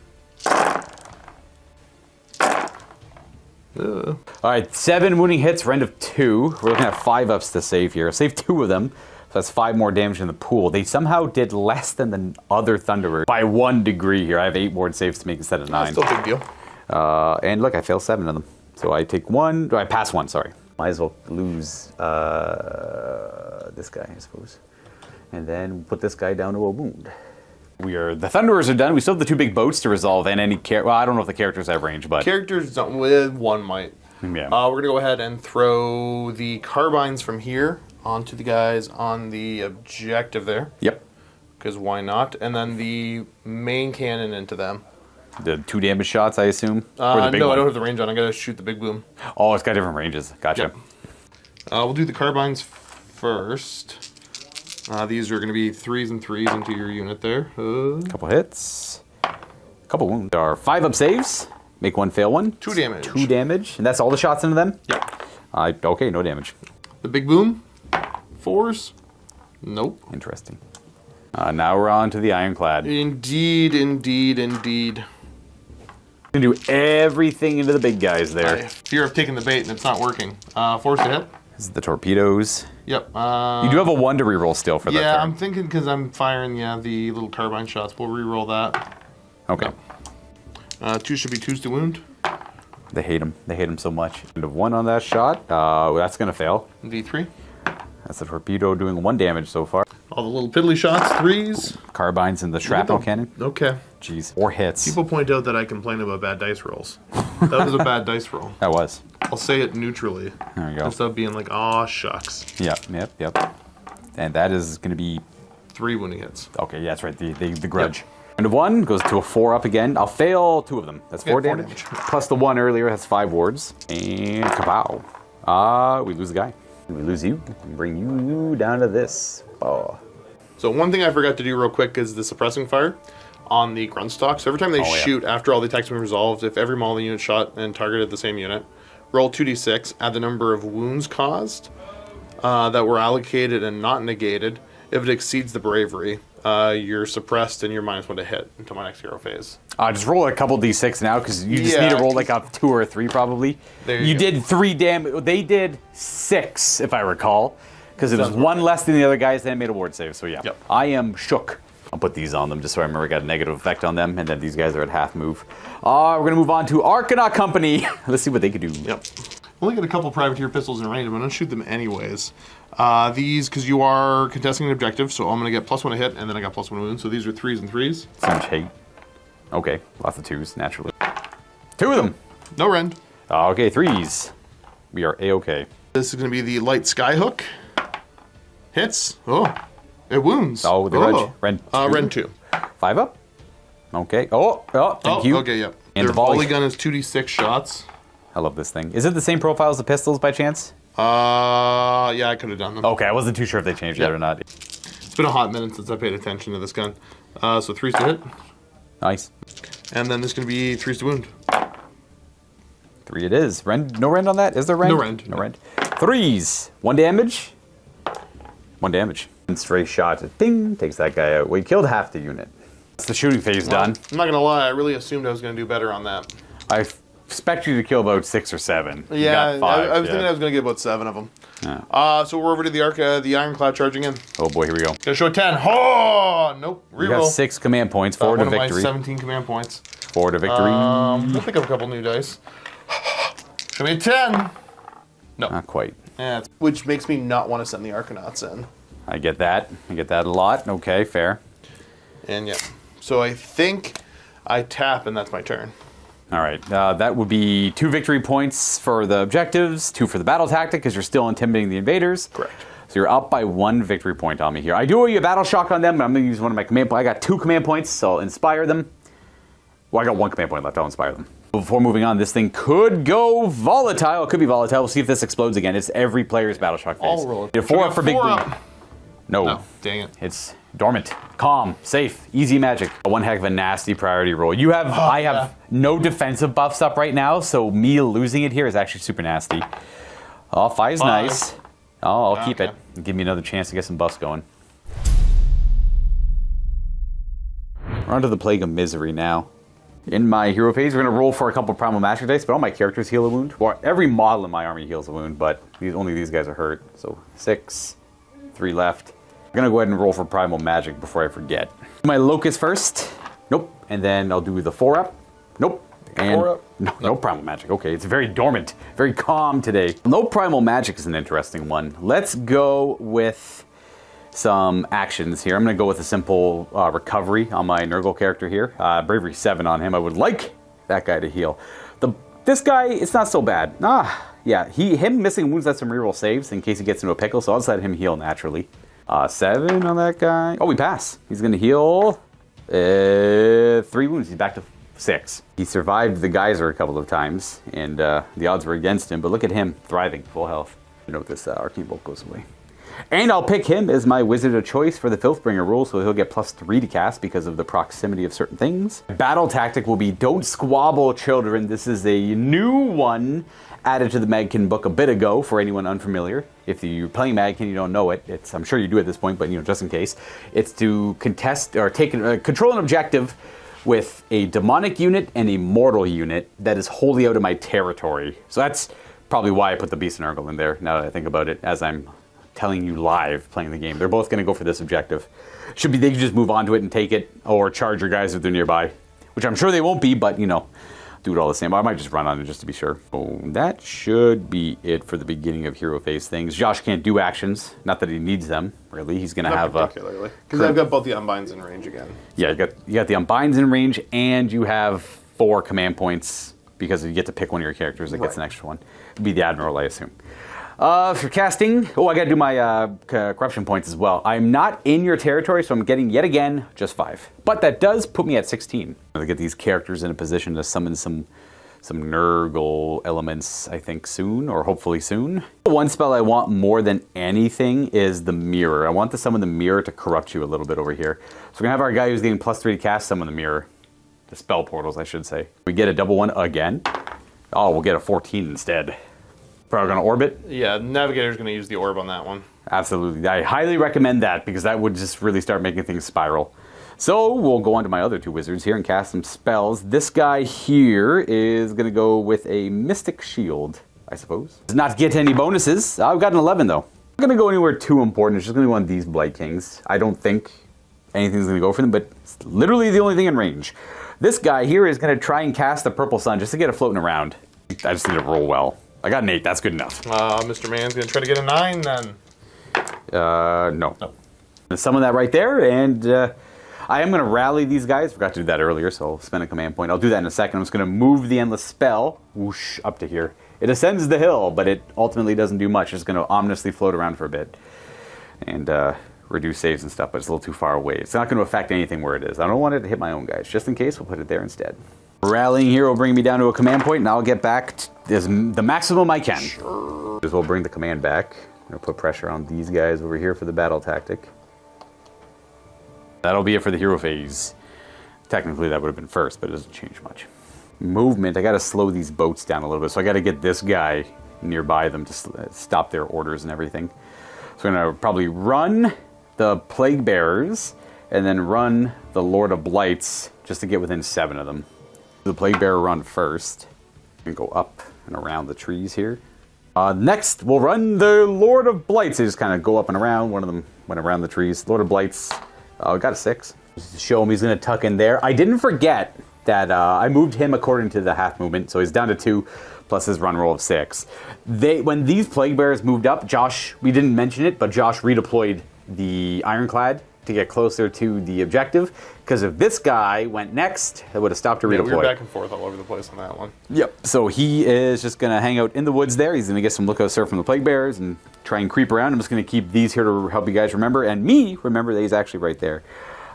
All right, 7 wounding hits, rend of 2. We're looking at 5-ups to save here. Save 2 of them, so that's 5 more damage in the pool. They somehow did less than the other Thunderers by 1 degree here. I have 8 ward saves to make instead of 9. Still a big deal. And look, I failed 7 of them. So I take 1, I pass 1, sorry. Might as well lose this guy, I suppose. And then put this guy down to a wound. The Thunderers are done. We still have the 2 big boats to resolve and any well, I don't know if the characters have range, but... Characters don't, with 1 might. Yeah. We're going to go ahead and throw the carbines from here onto the guys on the objective there. Yep. Because why not? And then the main cannon into them. The 2 damage shots, I assume? Or the big no, one? I don't have the range on. I got to shoot the big boom. Oh, it's got different ranges. Gotcha. Yep. We'll do the carbines first. These are going to be 3s and 3s into your unit there. Couple hits. Couple wounds. There are 5-up saves. Make 1 fail 1. 2 damage. 2 damage. And that's all the shots into them? Yep. Okay, no damage. The big boom. 4s. Nope. Interesting. Now we're on to the Ironclad. Indeed, indeed, indeed. Gonna do everything into the big guys there. I fear of taking the bait and it's not working. Force to hit. This is the torpedoes. Yep. You do have a 1 to reroll still for that Yeah, turn. I'm thinking because I'm firing the little carbine shots. We'll reroll that. Okay. 2 should be 2s to wound. They hate him. They hate him so much. End of 1 on that shot. That's gonna fail. D3. That's the torpedo doing 1 damage so far. All the little piddly shots. 3s. Carbines and the shrapnel cannon. Okay. Jeez. 4 hits. People point out that I complain about bad dice rolls. That was a bad dice roll. That was. I'll say it neutrally. There you go. Instead of being like, aw, shucks. Yep. And that is going to be... 3 wounding hits. Okay, yeah, that's right. The grudge. Yep. End of 1 goes to a 4-up again. I'll fail 2 of them. That's 4 damage. Plus the 1 earlier has 5 wards. And kapow. We lose the guy. We lose you and bring you down to this. Oh. So one thing I forgot to do real quick is the suppressing fire on the grunt stock. So every time they shoot, after all the attacks have been resolved, if every model unit shot and targeted the same unit, roll 2d6, add the number of wounds caused that were allocated and not negated, If it exceeds the bravery, you're suppressed and you're -1 to hit until my next hero phase. Just roll a couple d6 now, because you just need to roll like a 2 or a 3 probably. There you go. did 3 damage. They did 6, if I recall, because it was Sounds 1 right. less than the other guys. They made a ward save, so yeah. Yep. I am shook. I'll put these on them just so I remember I got a negative effect on them, and then these guys are at half move. We're going to move on to Arcanaut Company. Let's see what they can do. Yep. Only got a couple privateer pistols in range. I'm going to shoot them anyways. These, because you are contesting an objective, so I'm going to get +1 to hit, and then I got +1 wound. So these are 3s and 3s. So much hate. Okay, lots of 2s, naturally. 2 of them. No rend. Okay, 3s. We are A-okay. This is going to be the light skyhook. Hits. Oh, it wounds. Oh, the Rend 2. Rend 2. 5 up. Okay. Oh, thank you. Okay, yep. And Their the volley. volley gun is 2d6 shots. I love this thing. Is it the same profile as the pistols by chance? Yeah, I could have done them. Okay, I wasn't too sure if they changed that or not. It's been a hot minute since I paid attention to this gun. So 3s to hit. Nice. And then this is going to be 3s to wound. 3 it is. Rend? No rend on that? Is there rend? No rend. No rend. 3s. 1 damage. 1 damage. And stray shot. Ding. Takes that guy out. We killed half the unit. It's the shooting phase done. I'm not going to lie, I really assumed I was going to do better on that. I expect you to kill about 6 or 7. You Yeah, got 5, I was thinking I was going to get about 7 of them. Yeah. So we're over to the Ironclad charging in. Oh boy, here we go. Gonna show a 10. Oh, nope. We got Reroll. 6 command points. 4 to one of my victory. 17 command points. 4 to victory. We'll pick up a couple new dice. Show me a 10. No. Not quite. Yeah, which makes me not want to send the Arcanauts in. I get that. I get that a lot. Okay, fair. And yeah. So I think I tap and that's my turn. All right, that would be 2 victory points for the objectives, 2 for the battle tactic, because you're still intimidating the invaders. Correct. So you're up by 1 victory point on me here. I do owe you a battle shock on them, but I'm going to use one of my command points. I got 2 command points, so I'll inspire them. Well, I got 1 command point left. I'll inspire them. Before moving on, this thing could go volatile. It could be volatile. We'll see if this explodes again. It's every player's battle shock phase. I'll roll it. You're 4 up for big boom. Up. No. No, dang it. It's dormant, calm, safe, easy magic. One heck of a nasty priority roll. You have, I have no defensive buffs up right now, so me losing it here is actually super nasty. Oh, 5 is nice. Oh, I'll keep it. Give me another chance to get some buffs going. We're onto the Plague of Misery now. In my hero phase, we're going to roll for a couple Primal Magic dice, but all my characters heal a wound. Well, every model in my army heals a wound, but only these guys are hurt. So 6, 3 left. I'm going to go ahead and roll for Primal Magic before I forget. My Locust first. Nope. And then I'll do the 4-up. Nope. And 4-up? No Primal Magic. Okay, it's very dormant, very calm today. No Primal Magic is an interesting one. Let's go with some actions here. I'm going to go with a simple recovery on my Nurgle character here. Bravery 7 on him. I would like that guy to heal. This guy, it's not so bad. Yeah, him missing wounds lets him reroll saves in case he gets into a pickle, so I'll just let him heal naturally. 7 on that guy. Oh, we pass. He's going to heal 3 wounds. He's back to 6. He survived the geyser a couple of times, and the odds were against him, but look at him, thriving, full health. Note this Arcane Bolt goes away. And I'll pick him as my Wizard of Choice for the Filthbringer rule, so he'll get +3 to cast because of the proximity of certain things. Battle tactic will be Don't Squabble, Children. This is a new one added to the Maggotkin book a bit ago for anyone unfamiliar. If you're playing Maggotkin, you don't know it. I'm sure you do at this point, but just in case. It's to contest or control an objective with a demonic unit and a mortal unit that is wholly out of my territory. So that's probably why I put the Beast and Nurgle in there, now that I think about it, as I'm telling you live playing the game. They're both going to go for this objective. They can just move on to it and take it, or charge your guys if they're nearby, which I'm sure they won't be, but do it all the same. I might just run on it just to be sure. Oh, that should be it for the beginning of hero phase things. Josh can't do actions, not that he needs them really. He's going to have particularly because I've got both the Unbinds in range again. Yeah, you got the Unbinds in range, and you have 4 command points because you get to pick one of your characters that gets an extra one. It'd be the Admiral, I assume. For casting, I got to do my corruption points as well. I'm not in your territory, so I'm getting, yet again, just 5. But that does put me at 16. I'm going to get these characters in a position to summon some Nurgle elements, I think, soon, or hopefully soon. One spell I want more than anything is the Mirror. I want to summon the Mirror to corrupt you a little bit over here. So we're going to have our guy who's getting +3 to cast summon the Mirror. The spell portals, I should say. We get a double 1 again. Oh, we'll get a 14 instead. Probably going to orbit. Yeah, Navigator's going to use the orb on that one. Absolutely. I highly recommend that because that would just really start making things spiral. So we'll go on to my other two wizards here and cast some spells. This guy here is going to go with a Mystic Shield, I suppose. Does not get any bonuses. I've got an 11 though. I'm not going to go anywhere too important. It's just going to be one of these Blight Kings. I don't think anything's going to go for them, but it's literally the only thing in range. This guy here is going to try and cast the Purple Sun just to get it floating around. I just need to roll well. I got an 8. That's good enough. Mr. Man's going to try to get a 9 then. No. Summon that right there, and I am going to rally these guys. Forgot to do that earlier, so I'll spend a command point. I'll do that in a second. I'm just going to move the Endless Spell, whoosh, up to here. It ascends the hill, but it ultimately doesn't do much. It's going to ominously float around for a bit and reduce saves and stuff, but it's a little too far away. It's not going to affect anything where it is. I don't want it to hit my own guys. Just in case, we'll put it there instead. Rallying here will bring me down to a command point, and I'll get back to the maximum I can. Sure. We'll bring the command back. I'm going to put pressure on these guys over here for the battle tactic. That'll be it for the hero phase. Technically, that would have been first, but it doesn't change much. Movement, I got to slow these boats down a little bit, so I got to get this guy nearby them to stop their orders and everything. So I'm going to probably run the Plague Bearers and then run the Lord of Blights just to get within 7 of them. The Plague Bearer run first and go up and around the trees here. Next, we'll run the Lord of Blights. They just kind of go up and around. One of them went around the trees. Lord of Blights, got a 6. Just to show him he's going to tuck in there. I didn't forget that I moved him according to the half movement, so he's down to 2 plus his run roll of 6. When these Plague Bearers moved up, Josh, we didn't mention it, but Josh redeployed the Ironclad to get closer to the objective, because if this guy went next, it would have stopped to redeploy. We were back and forth all over the place on that one. Yep, so he is just going to hang out in the woods there. He's going to get some Luka surf from the Plague Bearers and try and creep around. I'm just going to keep these here to help you guys remember, and me remember that he's actually right there.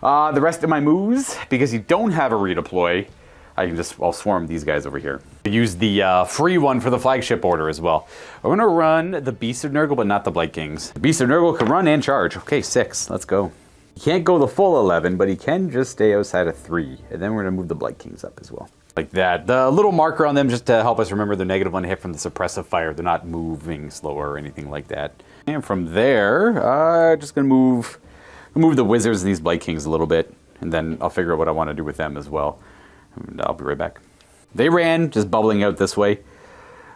The rest of my moves, because you don't have a redeploy, I'll swarm these guys over here. Use the free one for the flagship order as well. I'm going to run the Beast of Nurgle, but not the Blight Kings. The Beast of Nurgle can run and charge. Okay, 6. Let's go. He can't go the full 11, but he can just stay outside of 3. And then we're going to move the Blight Kings up as well. Like that. The little marker on them just to help us remember they're -1 hit from the suppressive fire. They're not moving slower or anything like that. And from there, just going to move the Wizards and these Blight Kings a little bit. And then I'll figure out what I want to do with them as well. And I'll be right back. They ran, just bubbling out this way.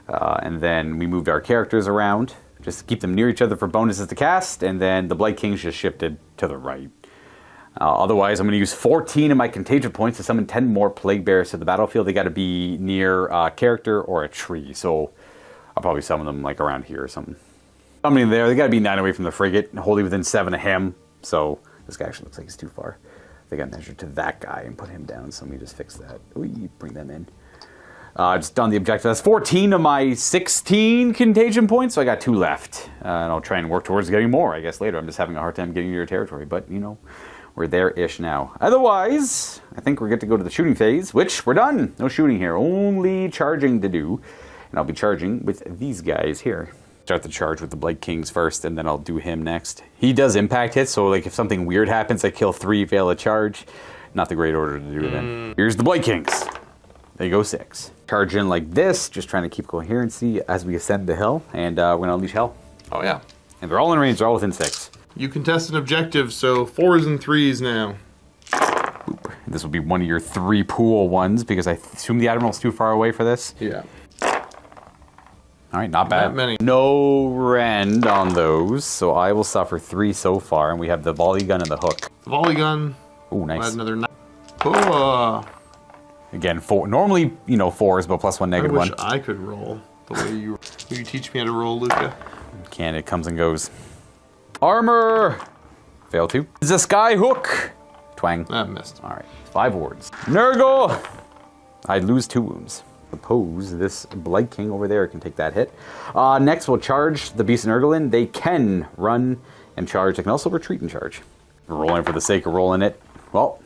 And then we moved our characters around, just to keep them near each other for bonuses to cast. And then the Blight Kings just shifted to the right. Otherwise, I'm going to use 14 of my contagion points to summon 10 more Plague Bearers to the battlefield. They got to be near a character or a tree. So I'll probably summon them like around here or something. Summoning there, they got to be 9 away from the frigate, wholly within 7 of him. So this guy actually looks like he's too far. I think I measured to that guy and put him down, so let me just fix that. Ooh, bring them in. Just done the objective. That's 14 of my 16 contagion points, so I got 2 left. And I'll try and work towards getting more, I guess, later. I'm just having a hard time getting to your territory, but, you know, we're there-ish now. Otherwise, I think we're good to go to the shooting phase, which we're done. No shooting here, only charging to do. And I'll be charging with these guys here. Start the charge with the Blight Kings first, and then I'll do him next. He does impact hits, so like if something weird happens, I kill 3, fail a charge. Not the great order to do then. Here's the Blight Kings. There you go, 6. Charge in like this, just trying to keep coherency as we ascend the hill, and we're going to unleash hell. Oh, yeah. And they're all in range, they're all within 6. You contest an objective, so 4s and 3s now. Oop. This will be one of your 3 pool ones, because I assume the Admiral's too far away for this. Yeah. All right, not bad. Not many. No rend on those, so I will suffer 3 so far, and we have the volley gun and the hook. Volley gun. Oh, nice. Add another 9. Oh. Again, 4. Normally, 4s, but +1, -1. I wish I could roll the way you teach me how to roll, Luka. Can it comes and goes. Armor. Fail 2. It's a sky hook. Twang. I missed. All right, 5 wards. Nurgle. I lose 2 wounds. Suppose this Blight King over there can take that hit. Next, we'll charge the Beast of Nurgle in. They can run and charge. They can also retreat and charge. Rolling for the sake of rolling it. Well,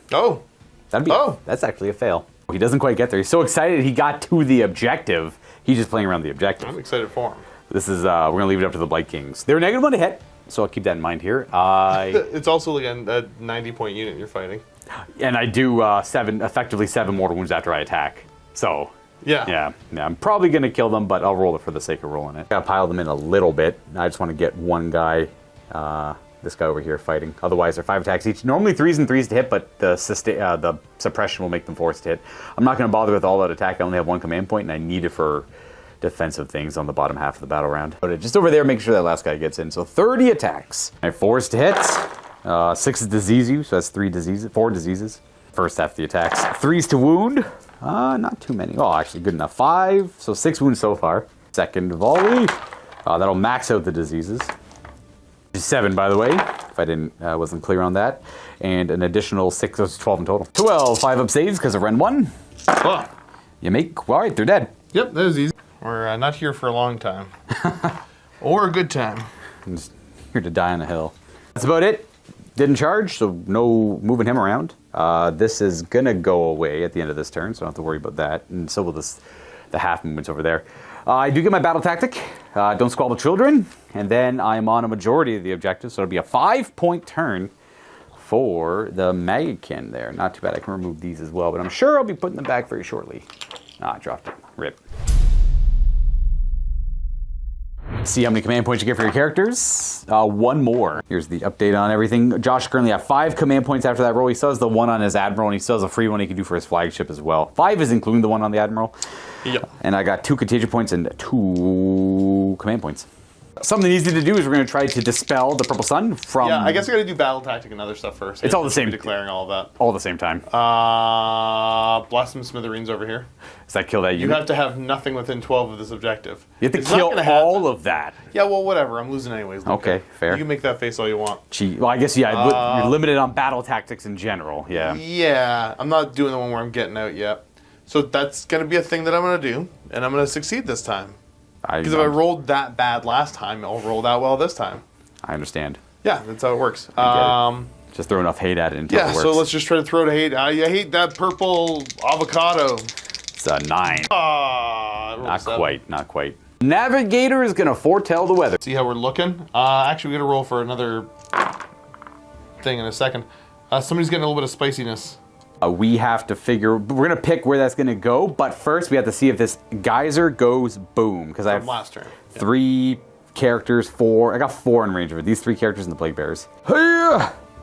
that's actually a fail. He doesn't quite get there. He's so excited he got to the objective. He's just playing around the objective. I'm excited for him. This is, we're going to leave it up to the Blight Kings. They're -1 to hit, so I'll keep that in mind here. It's also like a 90-point unit you're fighting. And I do effectively 7 mortal wounds after I attack. So... Yeah, I'm probably going to kill them, but I'll roll it for the sake of rolling it. I'll pile them in a little bit. I just want to get one guy This guy over here fighting. Otherwise, they're 5 attacks each. Normally 3s and 3s to hit, but the suppression will make them forced to hit. I'm not going to bother with all-out attack. I only have 1 command point, and I need it for defensive things on the bottom half of the battle round. But just over there, make sure that last guy gets in. So 30 attacks. All right, 4s to hit. 6 is disease you, so that's 4 diseases. First half of the attacks. 3s to wound. Not too many. Oh, actually good enough. 5, so 6 wounds so far. Second volley. That'll max out the diseases. 7, by the way, if I wasn't clear on that. And an additional 6, so it's 12 in total. 12, 5 up saves because of Ren 1. Oh. You make, all right, they're dead. Yep, that was easy. We're not here for a long time. Or a good time. I'm just here to die on the hill. That's about it. Didn't charge, so no moving him around. This is going to go away at the end of this turn, so I don't have to worry about that. And so will the half movements over there. I do get my battle tactic. Don't squabble children. And then I'm on a majority of the objectives, so it'll be a 5-point turn for the Maggotkin there. Not too bad. I can remove these as well, but I'm sure I'll be putting them back very shortly. I dropped it. Rip. See how many command points you get for your characters. 1 more. Here's the update on everything. Josh currently has 5 command points after that roll. He still has the 1 on his Admiral, and he still has a free one he can do for his flagship as well. 5 is including the 1 on the Admiral. Yep. And I got 2 contagion points and 2 command points. Something easy to do is we're going to try to dispel the Purple Sun from... Yeah, I guess I got to do battle tactic and other stuff first. It's all the same. Declaring all of that. All at the same time. Blast some smithereens over here. Does that kill that unit? You have to have nothing within 12 of this objective. You have to kill all of that. Yeah, well, whatever. I'm losing anyways. Luka. Okay, fair. You can make that face all you want. Well, I guess, yeah, you're limited on battle tactics in general. Yeah. Yeah, I'm not doing the one where I'm getting out yet. So that's going to be a thing that I'm going to do, and I'm going to succeed this time. Because if I rolled that bad last time, I'll roll that well this time. I understand. Yeah, that's how it works. Just throw enough hate at it until it works. So let's just try to throw the hate. I hate that purple avocado. It's a 9. Not 7. quite, not quite. Navigator is going to foretell the weather. See how we're looking? Actually, we're going to roll for another thing in a second. Somebody's getting a little bit of spiciness. We have to figure, we're going to pick where that's going to go, but first we have to see if this geyser goes boom. Because I have last turn. 3 characters, 4. I got 4 in range of it. These 3 characters and the Plague Bearers.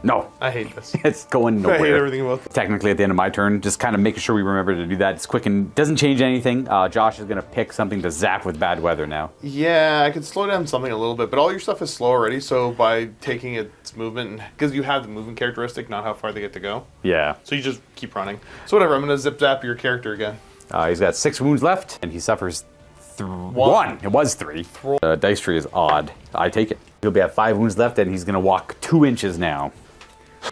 No. I hate this. It's going nowhere. I hate everything about this. Technically at the end of my turn, just kind of making sure we remember to do that. It's quick and doesn't change anything. Josh is going to pick something to zap with bad weather now. Yeah, I could slow down something a little bit, but all your stuff is slow already, so by taking its movement, because you have the movement characteristic, not how far they get to go. Yeah. So you just keep running. So whatever, I'm going to zip-zap your character again. He's got 6 wounds left, and he suffers 1. It was 3. The dice tree is odd. I take it. He'll be at 5 wounds left, and he's going to walk 2 inches now.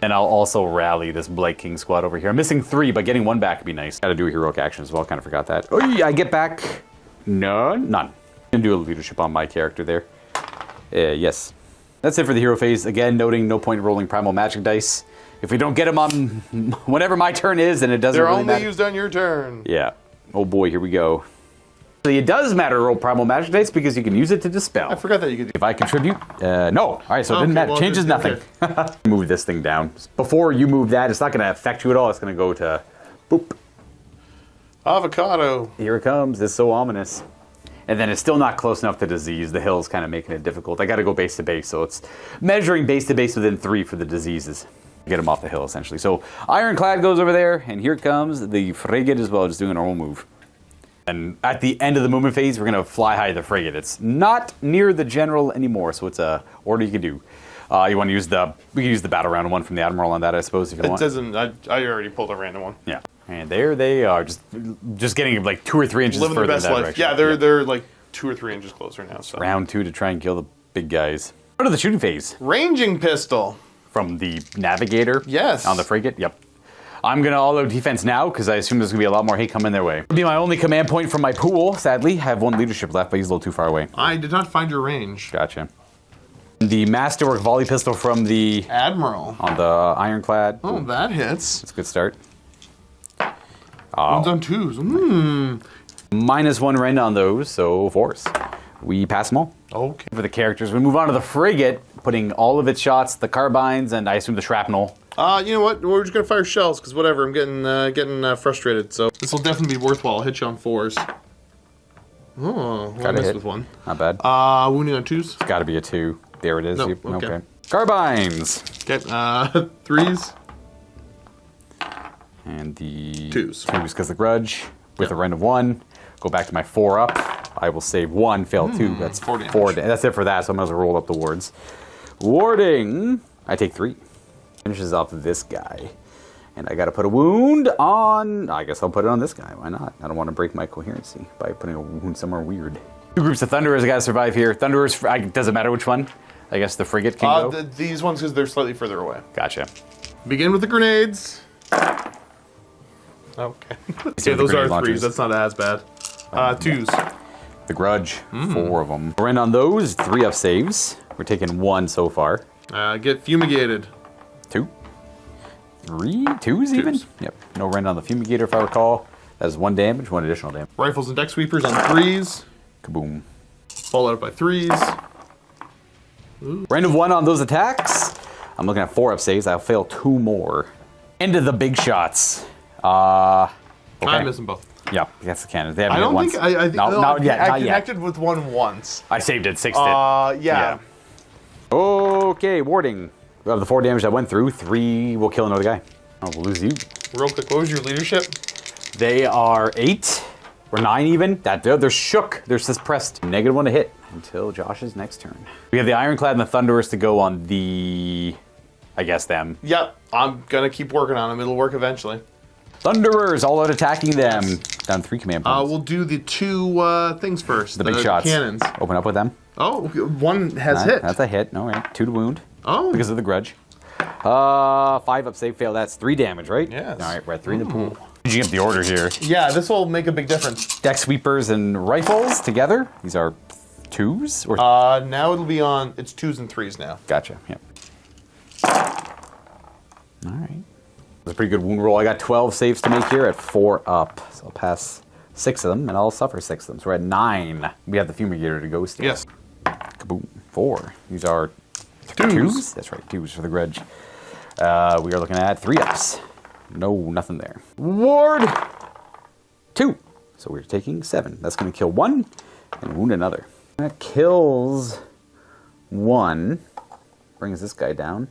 And I'll also rally this Blight King squad over here. I'm missing 3, but getting 1 back would be nice. Got to do a heroic action as well. Kind of forgot that. Oh, yeah, I get back none. I'm going to do a leadership on my character there. Yes. That's it for the hero phase. Again, noting no point rolling primal magic dice. If we don't get them on whenever my turn is, then it doesn't really matter. They're only used on your turn. Yeah. Oh boy, here we go. So it does matter to roll primal magic dice because you can use it to dispel. I forgot that you could do. If I contribute, no. All right, so it didn't matter. Well, Changes nothing. Okay. Move this thing down. Before you move that, it's not going to affect you at all. It's going to go to boop. Avocado. Here it comes. It's so ominous. And then it's still not close enough to disease. The hill's kind of making it difficult. I got to go base to base, so it's measuring base to base within 3 for the diseases. Get them off the hill, essentially. So Ironclad goes over there, and here comes the frigate as well, just doing a normal move. And at the end of the movement phase, we're going to fly high the frigate. It's not near the general anymore, so it's a order you can do. You want to use we can use the battle round one from the Admiral on that, I suppose, if you want. It doesn't, I already pulled a random one. Yeah. And there they are, just getting like 2 or 3 inches Living further their best in that life. direction. Yeah, they're like 2 or 3 inches closer now. So. Round 2 to try and kill the big guys. Go to the shooting phase. Ranging pistol. From the Navigator? Yes. On the frigate? Yep. I'm going to all-out defense now, because I assume there's going to be a lot more hate coming their way. It'll be my only command point from my pool, sadly. I have 1 leadership left, but he's a little too far away. I did not find your range. Gotcha. The Masterwork volley pistol from the... Admiral. On the Ironclad. Oh, that hits. That's a good start. One's on 2s. -1 rend on those, so 4s. We pass them all. Okay. For the characters, we move on to the frigate, putting all of its shots, the carbines, and I assume the shrapnel. You know what? We're just gonna fire shells because whatever. I'm getting frustrated. So this will definitely be worthwhile. I'll hit you on 4s. Oh, well, I missed with 1. Not bad. Wounding on 2s. It's got to be a 2. there it is. No, Yep, okay. Carbines. Okay, threes. And the Twos. because the grudge with a rend of 1. Go back to my 4 up. I will save 1, fail 2. That's 4 damage. 4 That's it for that, so I might as well roll up the wards. Warding. I take 3. Finishes off this guy. And I got to put a wound on... I guess I'll put it on this guy. Why not? I don't want to break my coherency by putting a wound somewhere weird. 2 groups of Thunderers I got to survive here. Thunderers, doesn't matter which one. I guess the frigate can go. These ones, because they're slightly further away. Gotcha. Begin with the grenades. Okay. Yeah, those are threes. That's not as bad. Twos. The grudge, 4 of them. We're in on those, 3 up saves. We're taking 1 so far. Get fumigated. 2. 3? Twos even? Yep. No rend on the fumigator if I recall. That is 1 damage, 1 additional damage. Rifles and deck sweepers on threes. Kaboom. Fall out by threes. Rend of 1 on those attacks. I'm looking at 4 up saves. I'll fail 2 more. End of the big shots. Okay. I'm missing both. Yeah, that's the cannon. They haven't I hit don't once. think I think no, not yet. I Not yet. connected with one once. I saved it. 6 did. Yeah. Okay, warding. We have the 4 damage that went through. 3 will kill another guy. Oh, we'll lose you. Real quick, what was your leadership? They are 8 or 9 even. They're shook. They're suppressed. -1 to hit until Josh's next turn. We have the Ironclad and the Thunderers to go on the... I guess them. Yep, I'm gonna keep working on them. It'll work eventually. Thunderers all out attacking them. Down 3 command points. We'll do the 2 things first. The big shots. Cannons. Open up with them. Oh, 1 has hit. That's a hit. All right. 2 to wound. Oh. Because of the grudge. 5 up save fail. That's 3 damage, right? Yes. All right. We're at 3 in the pool. Did you get the order here? Yeah, this will make a big difference. Deck sweepers and rifles together. These are 2s or... Now it'll be on. It's 2s and 3s now. Gotcha. Yep. All right. That's a pretty good wound roll. I got 12 saves to make here at 4 up. So I'll pass 6 of them, and I'll suffer 6 of them. So we're at 9. We have the fumigator to go still. Yes. Kaboom. 4. These are 2s. That's right. 2s for the grudge. We are looking at 3 ups. No, nothing there. Ward 2. So we're taking 7. That's going to kill 1 and wound another. That kills 1. Brings this guy down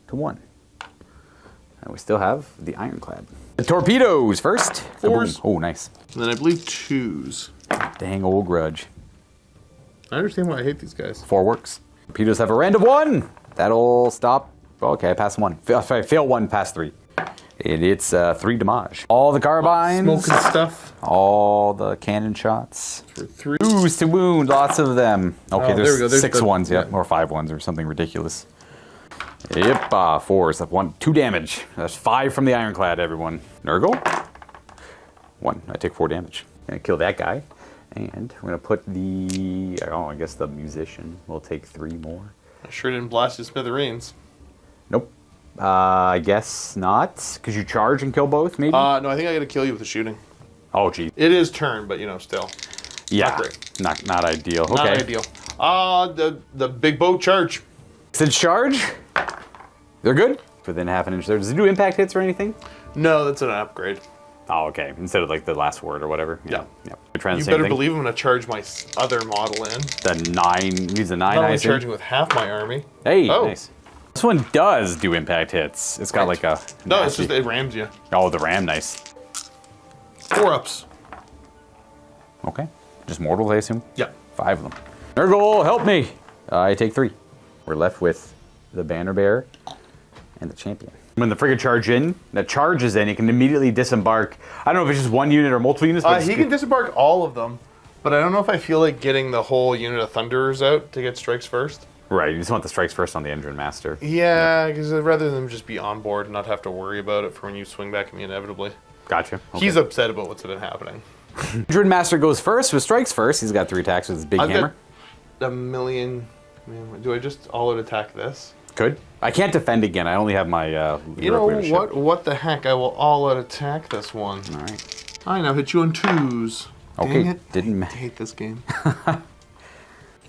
to 1. And we still have the Ironclad. The torpedoes first. 4s. Oh, nice. And then I believe 2s. Dang old grudge. I understand why I hate these guys. 4 works. Torpedoes have a rand of 1. That'll stop. Okay, I passed 1. Fail 1, pass 3. And it's 3 damage. All the carbines. Smoke and stuff. All the cannon shots. For 3. 2s to wound, lots of them. Okay, Oh, there's there we go. There's 6 the- ones, yeah. or 5 ones, or something ridiculous. Yep, 4s. 2 damage. That's 5 from the Ironclad, everyone. Nurgle? 1. I take 4 damage. Gonna kill that guy. And we're gonna put the... Oh, I guess the musician will take 3 more. I sure didn't blast his smithereens. Nope. I guess not. Because you charge and kill both, maybe? No, I think I gotta kill you with the shooting. Oh, geez. It is turn, but still. Yeah. Not great. Not ideal. Okay. Not ideal. The big boat charge. Since charge, they're good. Within half an inch there. Does it do impact hits or anything? No, that's an upgrade. Oh, okay. Instead of like the last word or whatever. Yeah. We're trying the You same better thing. believe I'm gonna charge my other model in. The 9. Use the 9. Not I only assume. charging with half my army. Hey, Oh. nice. This one does do impact hits. It's got like a... No, it's nasty- just it rams you. Oh, the ram, nice. 4 ups. Okay. Just mortals, I assume? Yeah. 5 of them. Nurgle, help me! I take 3. We're left with the banner bearer and the champion. When the frigate charges in, he can immediately disembark. I don't know if it's just 1 unit or multiple units, but He can disembark all of them, but I don't know if I feel like getting the whole unit of Thunderers out to get strikes first. Right, you just want the strikes first on the engine master. Yeah, because rather than just be on board and not have to worry about it for when you swing back at me inevitably. Gotcha. Okay. He's upset about what's been happening. Engine master goes first with strikes first. He's got 3 attacks with his big hammer. Got a million. Do I just all-out attack this? Could. I can't defend again. I only have my You know leadership. what? What the heck? I will all-out attack this one. All right. I now hit you on 2s. Okay, Dang it. didn't I matter. hate this game.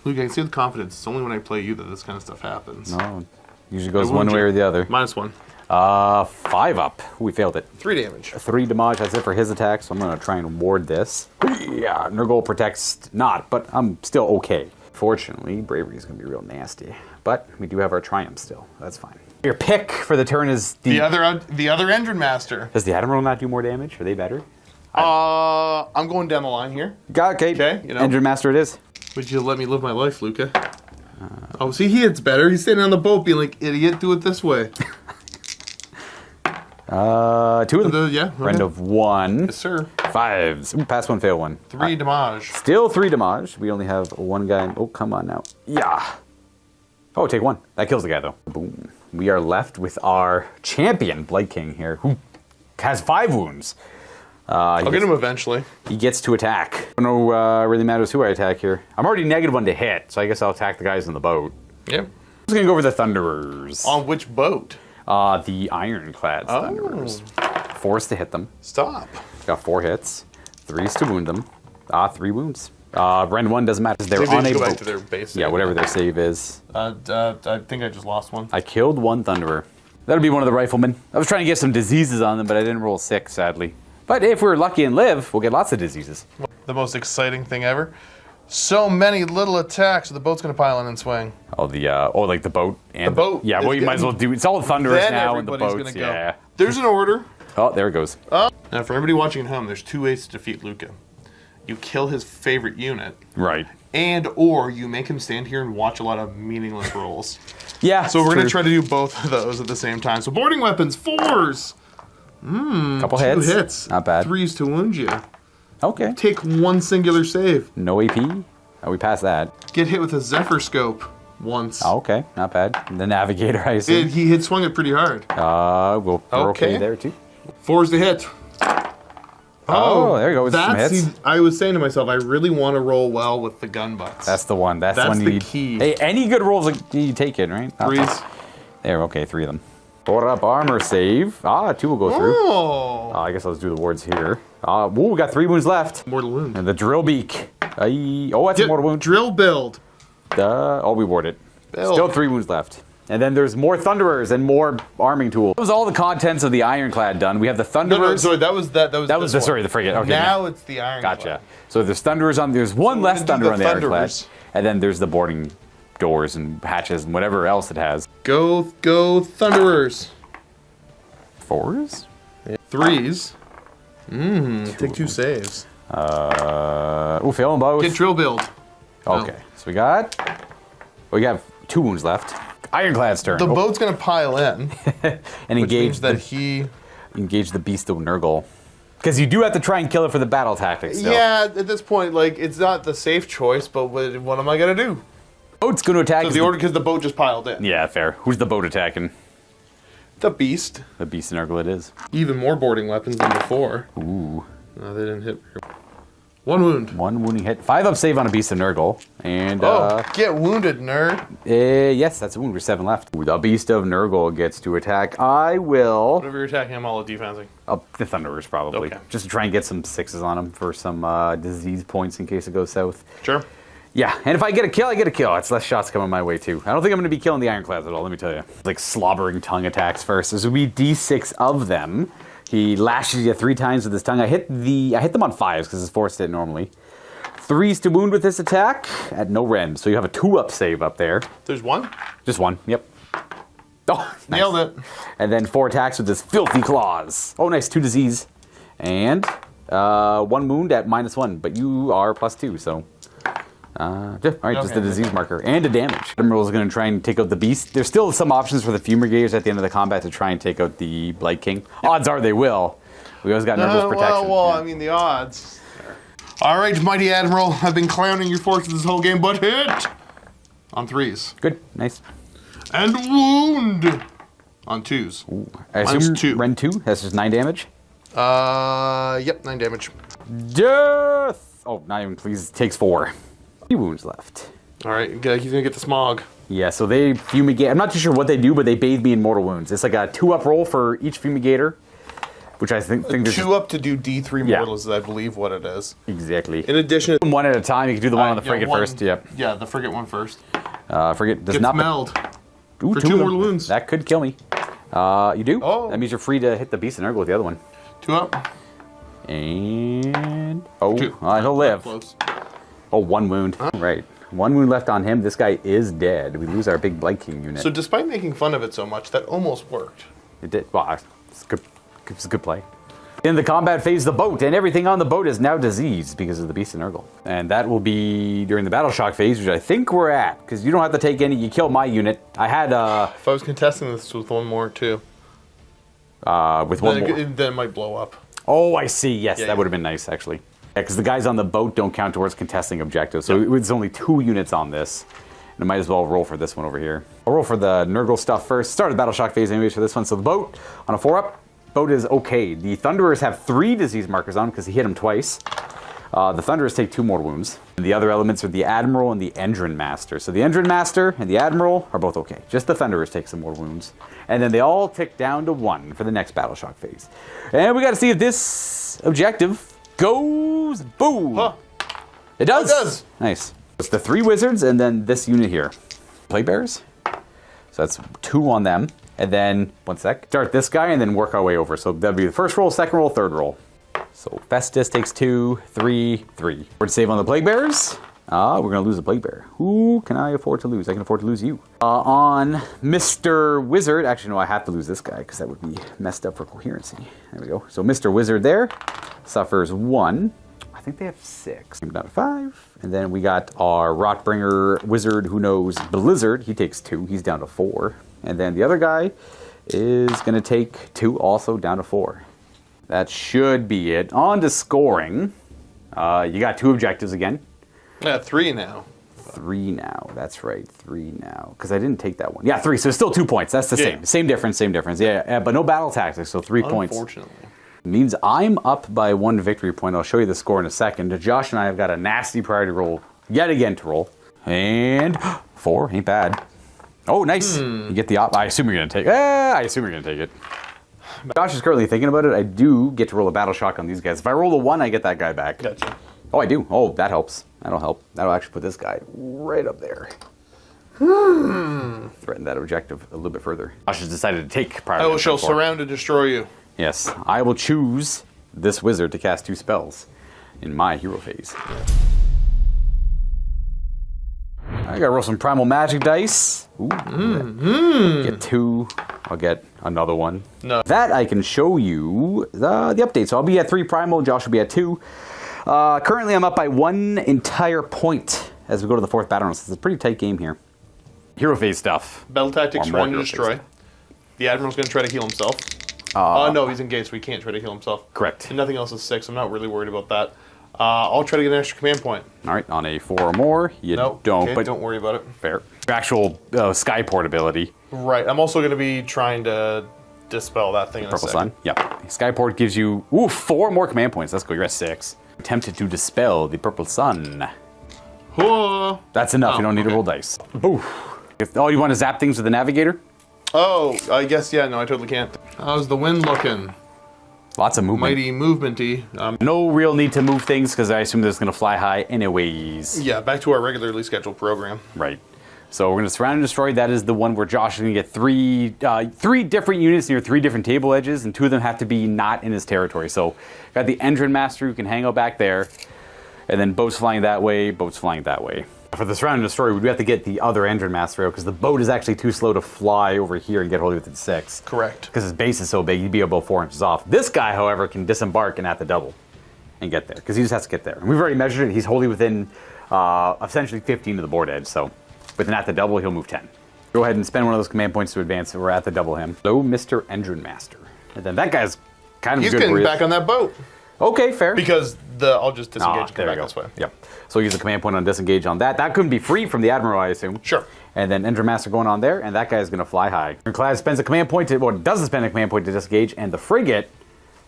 Luke, I can see with confidence. It's only when I play you that this kind of stuff happens. No, usually goes I one wound way you. or the other. -1. 5 up. We failed it. 3 damage. 3 damage. That's it for his attack. So I'm gonna try and ward this. Yeah, Nurgle protects not, but I'm still okay. Fortunately, bravery is gonna be real nasty. but we do have our triumph still. That's fine. Your pick for the turn is the other Engine Master. Does the Admiral not do more damage? Are they better? I'm going down the line here. Okay. You know. Engine Master it is. Would you let me live my life, Luka? Oh, see, he hits better. He's standing on the boat being like, idiot, do it this way. 2 of them. Yeah. Okay. Friend of 1. Yes, sir. 5s. Ooh, pass 1, fail 1. 3 damage. Still 3 damage. We only have 1 guy. Oh, come on now. Yeah. Oh, take 1. That kills the guy, though. Boom. We are left with our champion, Blight King here, who has 5 wounds. I'll get him eventually. He gets to attack. I don't know really matters who I attack here. I'm already -1 to hit, so I guess I'll attack the guys on the boat. Yep. I'm just going to go over the Thunderers. On which boat? The Ironclad Thunderers. 4s to hit them. Stop. Got 4 hits. 3s to wound them. 3 wounds. Rend 1 doesn't matter. They're on a go boat. back to their base. Yeah, whatever their save is. I think I just lost one. I killed 1 Thunderer. That'll be one of the riflemen. I was trying to get some diseases on them, but I didn't roll 6, sadly. But if we're lucky and live, we'll get lots of diseases. The most exciting thing ever. So many little attacks. The boat's going to pile in and swing. Oh, like the boat. And the boat. Yeah, well, you might as well do. It's all the Thunderers Then now and the everybody's boats. gonna go. Yeah. There's an order. Oh, there it goes. Now, for everybody watching at home, there's 2 ways to defeat Luka. You kill his favorite unit, Right. or you make him stand here and watch a lot of meaningless rolls. Yeah. So we're going to try to do both of those at the same time. So boarding weapons, 4s. Couple 2 hits. hits. Not bad. 3s to wound you. Okay. Take 1 singular save. No AP. Oh, we passed that. Get hit with a Zephyr Scope once. Oh, okay. Not bad. The Navigator, I assume. He had swung it pretty hard. We're okay Okay. there, too. 4s to hit. Oh, there you go with some hits. See, I was saying to myself, I really want to roll well with the gun butts. That's the one. That's the one you the need. key. Hey, any good rolls, you take it, right? 3s. There, okay, 3 of them. Order up armor save. 2 will go through. Oh. I guess I'll just do the wards here. We got 3 wounds left. Mortal wound. And the drill beak. That's a mortal wound. Drill build. We ward it. Build. Still 3 wounds left. And then there's more Thunderers and more arming tools. That was all the contents of the Ironclad done. We have the Thunderers. No, sorry, that was the frigate. Okay. Now it's the Ironclad. Gotcha. So there's Thunderers on. There's one less gonna do Thunder the on the Ironclad, Thunderers. and then there's the boarding doors and hatches and whatever else it has. Go Thunderers. 4s. 3s. Take 2 saves. Failing both. Get drill build. Okay. So we have 2 wounds left. Ironclad's turn. The boat's gonna pile in, and which means that he. Engage the Beast of Nurgle. Because you do have to try and kill it for the battle tactics. Still. Yeah, at this point, like it's not the safe choice, but what am I gonna do? Boat's going to attack. So the order because the boat just piled in. Yeah, fair. Who's the boat attacking? The beast. The Beast of Nurgle it is. Even more boarding weapons than before. Ooh. No, they didn't hit. 1 wound. 1 wounding hit. 5 up save on a Beast of Nurgle. And get wounded, nerd. yes, that's a wound. There's 7 left. Ooh, the Beast of Nurgle gets to attack. I will. Whatever you're attacking, I'm all defensing. The Thunderers probably. Okay. Just to try and get some 6s on them for some disease points in case it goes south. Sure. Yeah, and if I get a kill, I get a kill. It's less shots coming my way, too. I don't think I'm going to be killing the Ironclads at all, let me tell you. Like slobbering tongue attacks first. There's going to be D6 of them. He lashes you 3 times with his tongue. I hit them on 5s because it's forced hit normally. 3s to wound with this attack at no rend. So you have a 2-up save up there. There's 1? Just 1, yep. Oh, nice. Nailed it. And then 4 attacks with his filthy claws. Oh, nice, 2 disease. And 1 wound at -1, but you are +2, so... all right, just the disease marker and a damage. Admiral is going to try and take out the beast. There's still some options for the Fumigators at the end of the combat to try and take out the Blight King. Odds are they will. We always got Nurgle's protection. Well, Yeah. I mean, the odds. All right, mighty Admiral, I've been clowning your forces this whole game, but hit on 3s. Good, nice. And wound on 2s. I Mine's assume 2. Rend 2, that's just 9 damage. Yep, 9 damage. Death! Oh, not even, please, takes 4. 3 wounds left. All right, he's gonna get the smog. Yeah, so they fumigate. I'm not too sure what they do, but they bathe me in mortal wounds. It's like a 2-up roll for each fumigator, which I think there's 2 up to do D3 Yeah. mortals is, I believe, what it is. Exactly. In addition, One at a time. You can do the one on the frigate one- first. Yep. Yeah, the frigate one first. Frigate does Gets not. meld. Ooh, for 2 2 of them. mortal wounds. That could kill me. You do? Oh. That means you're free to hit the Beast of Nurgle with the other one. 2 up. And 2. he'll live. Close. Oh, 1 wound. Right. 1 wound left on him. This guy is dead. We lose our big blanking unit. So despite making fun of it so much, that almost worked. It did. Well, it's a good play. In the combat phase, the boat and everything on the boat is now diseased because of the Beast of Nurgle. And that will be during the battle shock phase, which I think we're at, because you don't have to take any. You kill my unit. I had If I was contesting this with one more too, with one more. Then it might blow up. Oh, I see. Yes, Yeah, that yeah. would have been nice actually. Yeah, because the guys on the boat don't count towards contesting objectives. So there's only 2 units on this. And I might as well roll for this one over here. I'll roll for the Nurgle stuff first. Start the battle shock phase anyways for this one. So the boat on a 4-up. Boat is okay. The Thunderers have 3 disease markers on because he hit him twice. The Thunderers take 2 more wounds. And the other elements are the Admiral and the Endrin Master. So the Endrin Master and the Admiral are both okay. Just the Thunderers take some more wounds. And then they all tick down to 1 for the next battle shock phase. And we got to see if this objective goes boom. Huh. It does. It does. Nice. It's the 3 wizards and then this unit here. Plague Bearers. So that's 2 on them. And then, one sec, start this guy and then work our way over. So that'll be the first roll, second roll, third roll. So Festus takes 2, 3, 3. We're to save on the Plague Bearers. We're going to lose the Plague Bearer. Who can I afford to lose? I can afford to lose you. On Mr. Wizard, actually no, I have to lose this guy because that would be messed up for coherency. There we go. So Mr. Wizard there suffers 1. I think they have 6. I'm down to 5. And then we got our Rotbringer Wizard who knows Blizzard. He takes 2. He's down to 4. And then the other guy is going to take 2, also down to 4. That should be it. On to scoring. You got 2 objectives again. Yeah, 3 now. 3 now. That's right. 3 now. Because I didn't take that one. Yeah, 3. So it's still 2 points. That's the same. Same difference. Same difference. Yeah, but no battle tactics. So 3 points. Unfortunately. Means I'm up by 1 victory point. I'll show you the score in a second. Josh and I have got a nasty priority roll yet again to roll. And 4. Ain't bad. Oh, nice. You get the I assume you're going to take I assume you're going to take it. Josh is currently thinking about it. I do get to roll a battle shock on these guys. If I roll a 1, I get that guy back. Gotcha. Oh, I do. Oh, that helps. That'll help. That'll actually put this guy right up there. Threaten that objective a little bit further. Josh has decided to take priority. I shall surround and destroy you. Yes, I will choose this wizard to cast 2 spells in my hero phase. I gotta roll some primal magic dice. Ooh, Get 2. I'll get another one. No. That I can show you the update. So I'll be at 3 primal. Josh will be at 2. Currently, I'm up by 1 entire point as we go to the 4th battle round. So it's a pretty tight game here. Hero phase stuff. Battle tactics, Or more surround and hero phase. destroy. The Admiral's going to try to heal himself. No, he's engaged, so he can't try to heal himself. Correct. And nothing else is 6. I'm not really worried about that. I'll try to get an extra command point. All right, on a 4 or more, you No, don't. okay, But don't worry about it. fair. Actual skyport ability. Right. I'm also going to be trying to dispel that thing in a Purple second. Sun. Yep. Skyport gives you 4 more command points. Let's go. You're at 6. Attempted to dispel the Purple Sun. Whoa. That's enough. Oh, You don't need to okay. roll dice. Boof. Oh, you want to zap things with the Navigator? Oh, I guess, yeah, no, I totally can't. How's the wind looking? Lots of movement. Mighty movementy. No real need to move things because I assume it's going to fly high anyways. Yeah, back to our regularly scheduled program. Right. So we're going to surround and destroy. That is the one where Josh is going to get 3 different units near 3 different table edges, and 2 of them have to be not in his territory. So got the Endrin Master who can hang out back there, and then boats flying that way, boats flying that way. For the surround and destroy, we have to get the other Endrin Master out because the boat is actually too slow to fly over here and get hold of it at 6. Correct. Because his base is so big, he'd be about 4 inches off. This guy, however, can disembark and at the double and get there because he just has to get there. And we've already measured it. He's wholly within essentially 15 of the board edge. So with an at the double, he'll move 10. Go ahead and spend one of those command points to advance. So we're at the double him. Hello, Mr. Endrin Master. And then that guy's kind of He's good getting where he is. back on that boat. Okay, fair. Because I'll just disengage and come there back you go. this way. Yep. So use a command point on disengage on that. That couldn't be free from the Admiral, I assume. Sure. And then Endrin Master going on there, and that guy is going to fly high. Ironclad spends a command point to, well, doesn't spend a command point to disengage, and the frigate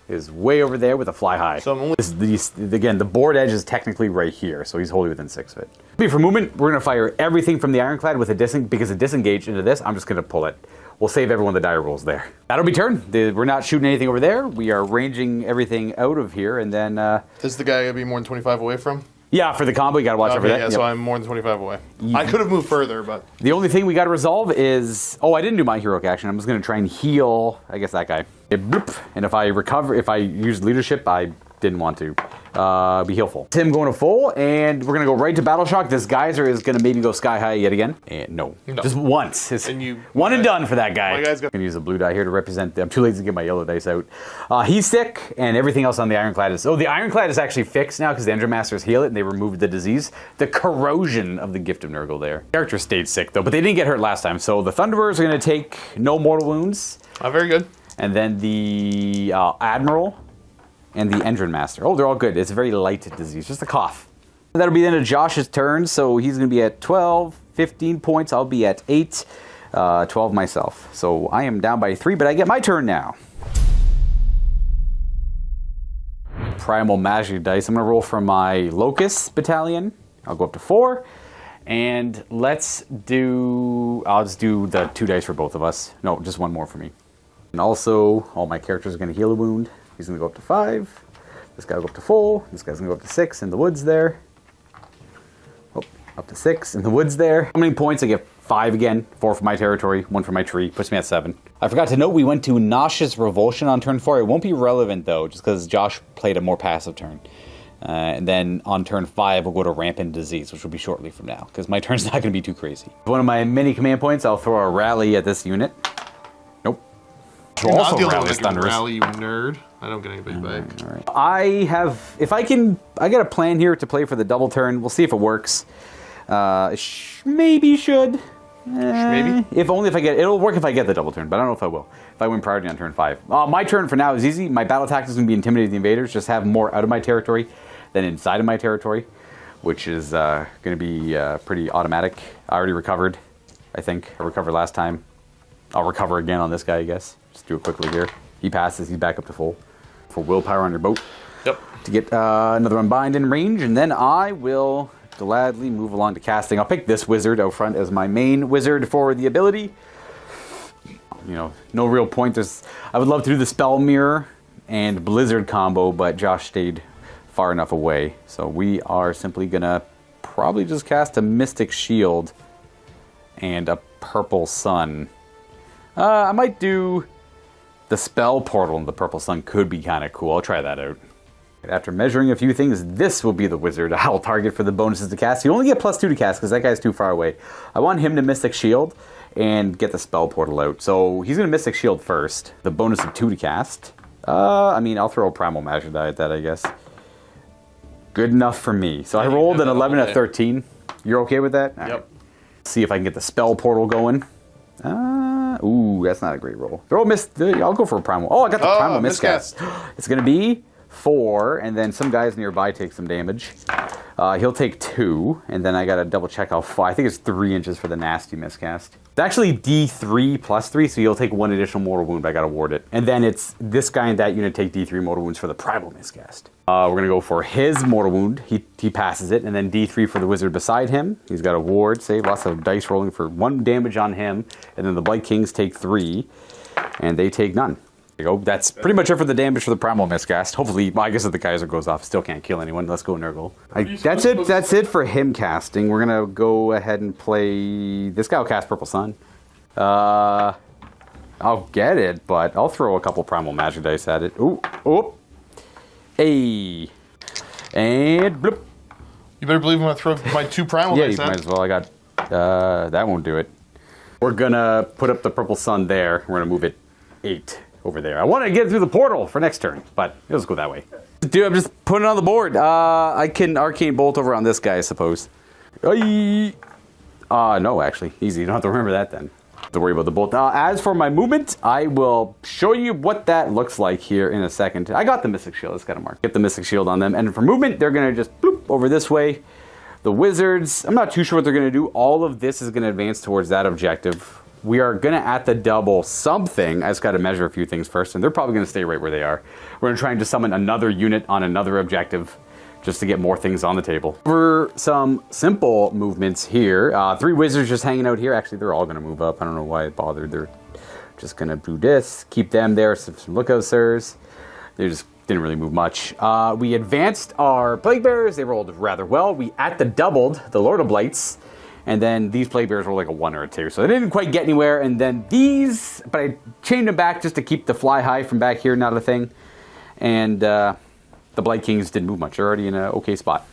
is way over there with a fly high. So I'm only- Again, the board edge is technically right here, so he's wholly within 6 of it. For movement, we're going to fire everything from the Ironclad with a because it disengaged into this. I'm just going to pull it. We'll save everyone the die rolls there. That'll be turn. We're not shooting anything over there. We are ranging everything out of here, and then This is the guy I'd be more than 25 away from? yeah, for the combo, you got to watch out for Okay, that. yeah, Yep. so I'm more than 25 away. I could have moved further, but... The only thing we got to resolve is... Oh, I didn't do my heroic action. I'm just going to try and heal, I guess, that guy. Bloop. And if I recover, if I use leadership, I didn't want to be healful. Tim going to full, and we're going to go right to Battle Shock. This geyser is going to maybe go sky high yet again. And no. Just once. It's one and done for that guy. I'm going to use a blue die here to represent them. I'm too lazy to get my yellow dice out. He's sick, and everything else on the Ironclad is... Oh, the Ironclad is actually fixed now because the Engine Masters heal it, and they removed the disease. The corrosion of the Gift of Nurgle there. Character stayed sick, though, but they didn't get hurt last time. So the Thunderers are going to take no mortal wounds. Very good. And then the Admiral and the Engine Master. Oh, they're all good. It's a very light disease, just a cough. That'll be the end of Josh's turn, so he's going to be at 12, 15 points. I'll be at 8, 12 myself. So I am down by 3, but I get my turn now. Primal Magic Dice. I'm going to roll for my Locust Battalion. I'll go up to 4. And I'll just do the 2 dice for both of us. No, just 1 more for me. And also, all my characters are going to heal a wound. He's going to go up to 5. This guy will go up to full. This guy's going to go up to 6 in the woods there. Oh, up to 6 in the woods there. How many points? I get 5 again. 4 for my territory, 1 for my tree. Puts me at 7. I forgot to note we went to Nauseous Revulsion on turn 4. It won't be relevant, though, just because Josh played a more passive turn. And then on turn 5, we'll go to Rampant Disease, which will be shortly from now, because my turn's not going to be too crazy. One of my mini command points, I'll throw a Rally at this unit. Nope. You're not dealing with like a rally, you nerd. I don't get anything back. All right. I got a plan here to play for the double turn. We'll see if it works. Maybe should. Maybe. If only if I get it'll work if I get the double turn, but I don't know if I will. If I win priority on turn 5. My turn for now is easy. My battle tactic is going to be intimidate the invaders. Just have more out of my territory than inside of my territory, which is going to be pretty automatic. I already recovered. I think I recovered last time. I'll recover again on this guy, I guess. Just do it quickly here. He passes. He's back up to full. For willpower on your boat. Yep. To get another Unbind in range, and then I will gladly move along to casting. I'll pick this wizard out front as my main wizard for the ability. You know, no real point. I would love to do the Spell Mirror and Blizzard combo, but Josh stayed far enough away. So we are simply gonna probably just cast a Mystic Shield and a Purple Sun. I might do the Spell Portal, and the Purple Sun could be kind of cool. I'll try that out. After measuring a few things, this will be the wizard I'll target for the bonuses to cast. You only get +2 to cast because that guy's too far away. I want him to Mystic Shield and get the Spell Portal out. So he's going to Mystic Shield first. The bonus of 2 to cast. I mean, I'll throw a Primal Magic Die at that, I guess. Good enough for me. So I rolled an 11 and a 13. You're okay with that? All yep. Right. See if I can get the Spell Portal going. Ooh, that's not a great roll. I'll go for a Primal. Oh, I got the Primal Miscast. It's going to be 4, and then some guys nearby take some damage. He'll take 2, and then I got to double check how far. I think it's 3 inches for the nasty miscast. It's actually D3 plus 3, so you'll take 1 additional mortal wound, but I got to ward it. And then it's this guy and that unit take D3 mortal wounds for the primal miscast. We're going to go for his mortal wound. He passes it, and then D3 for the wizard beside him. He's got a ward save, lots of dice rolling for 1 damage on him, and then the Blight Kings take 3, and they take none. There you go. That's pretty much it for the damage for the primal miscast. Hopefully, well, I guess if the Kaiser goes off, still can't kill anyone. Let's go Nurgle. That's it for him casting. We're gonna go ahead and play. This guy will cast Purple Sun. I'll get it, but I'll throw a couple primal magic dice at it. Ooh, hey, and bloop. You better believe I'm gonna throw my 2 primal dice. Yeah, you might as well. I got that won't do it. We're gonna put up the Purple Sun there. We're gonna move it 8. Over there. I want to get through the portal for next turn, but let's go that way. Dude, I'm just putting it on the board. I can Arcane Bolt over on this guy, I suppose. No, actually. Easy. You don't have to remember that then. Don't have to worry about the bolt. As for my movement, I will show you what that looks like here in a second. I got the Mystic Shield. Let's get a mark. Get the Mystic Shield on them. And for movement, they're going to just bloop over this way. The wizards, I'm not too sure what they're going to do. All of this is going to advance towards that objective. We are going to, at the double something, I just got to measure a few things first, and they're probably going to stay right where they are. We're going to try and just summon another unit on another objective just to get more things on the table. For some simple movements here, 3 wizards just hanging out here. Actually, they're all going to move up. I don't know why it bothered. They're just going to do this, keep them there, some lookout sirs. They just didn't really move much. We advanced our Plague Bearers. They rolled rather well. We at the doubled the Lord of Blights. And then these Plague Bearers were like a 1 or a 2. So they didn't quite get anywhere. And then these, but I chained them back just to keep the fly high from back here, not a thing. And the Blight Kings didn't move much. They're already in an okay spot.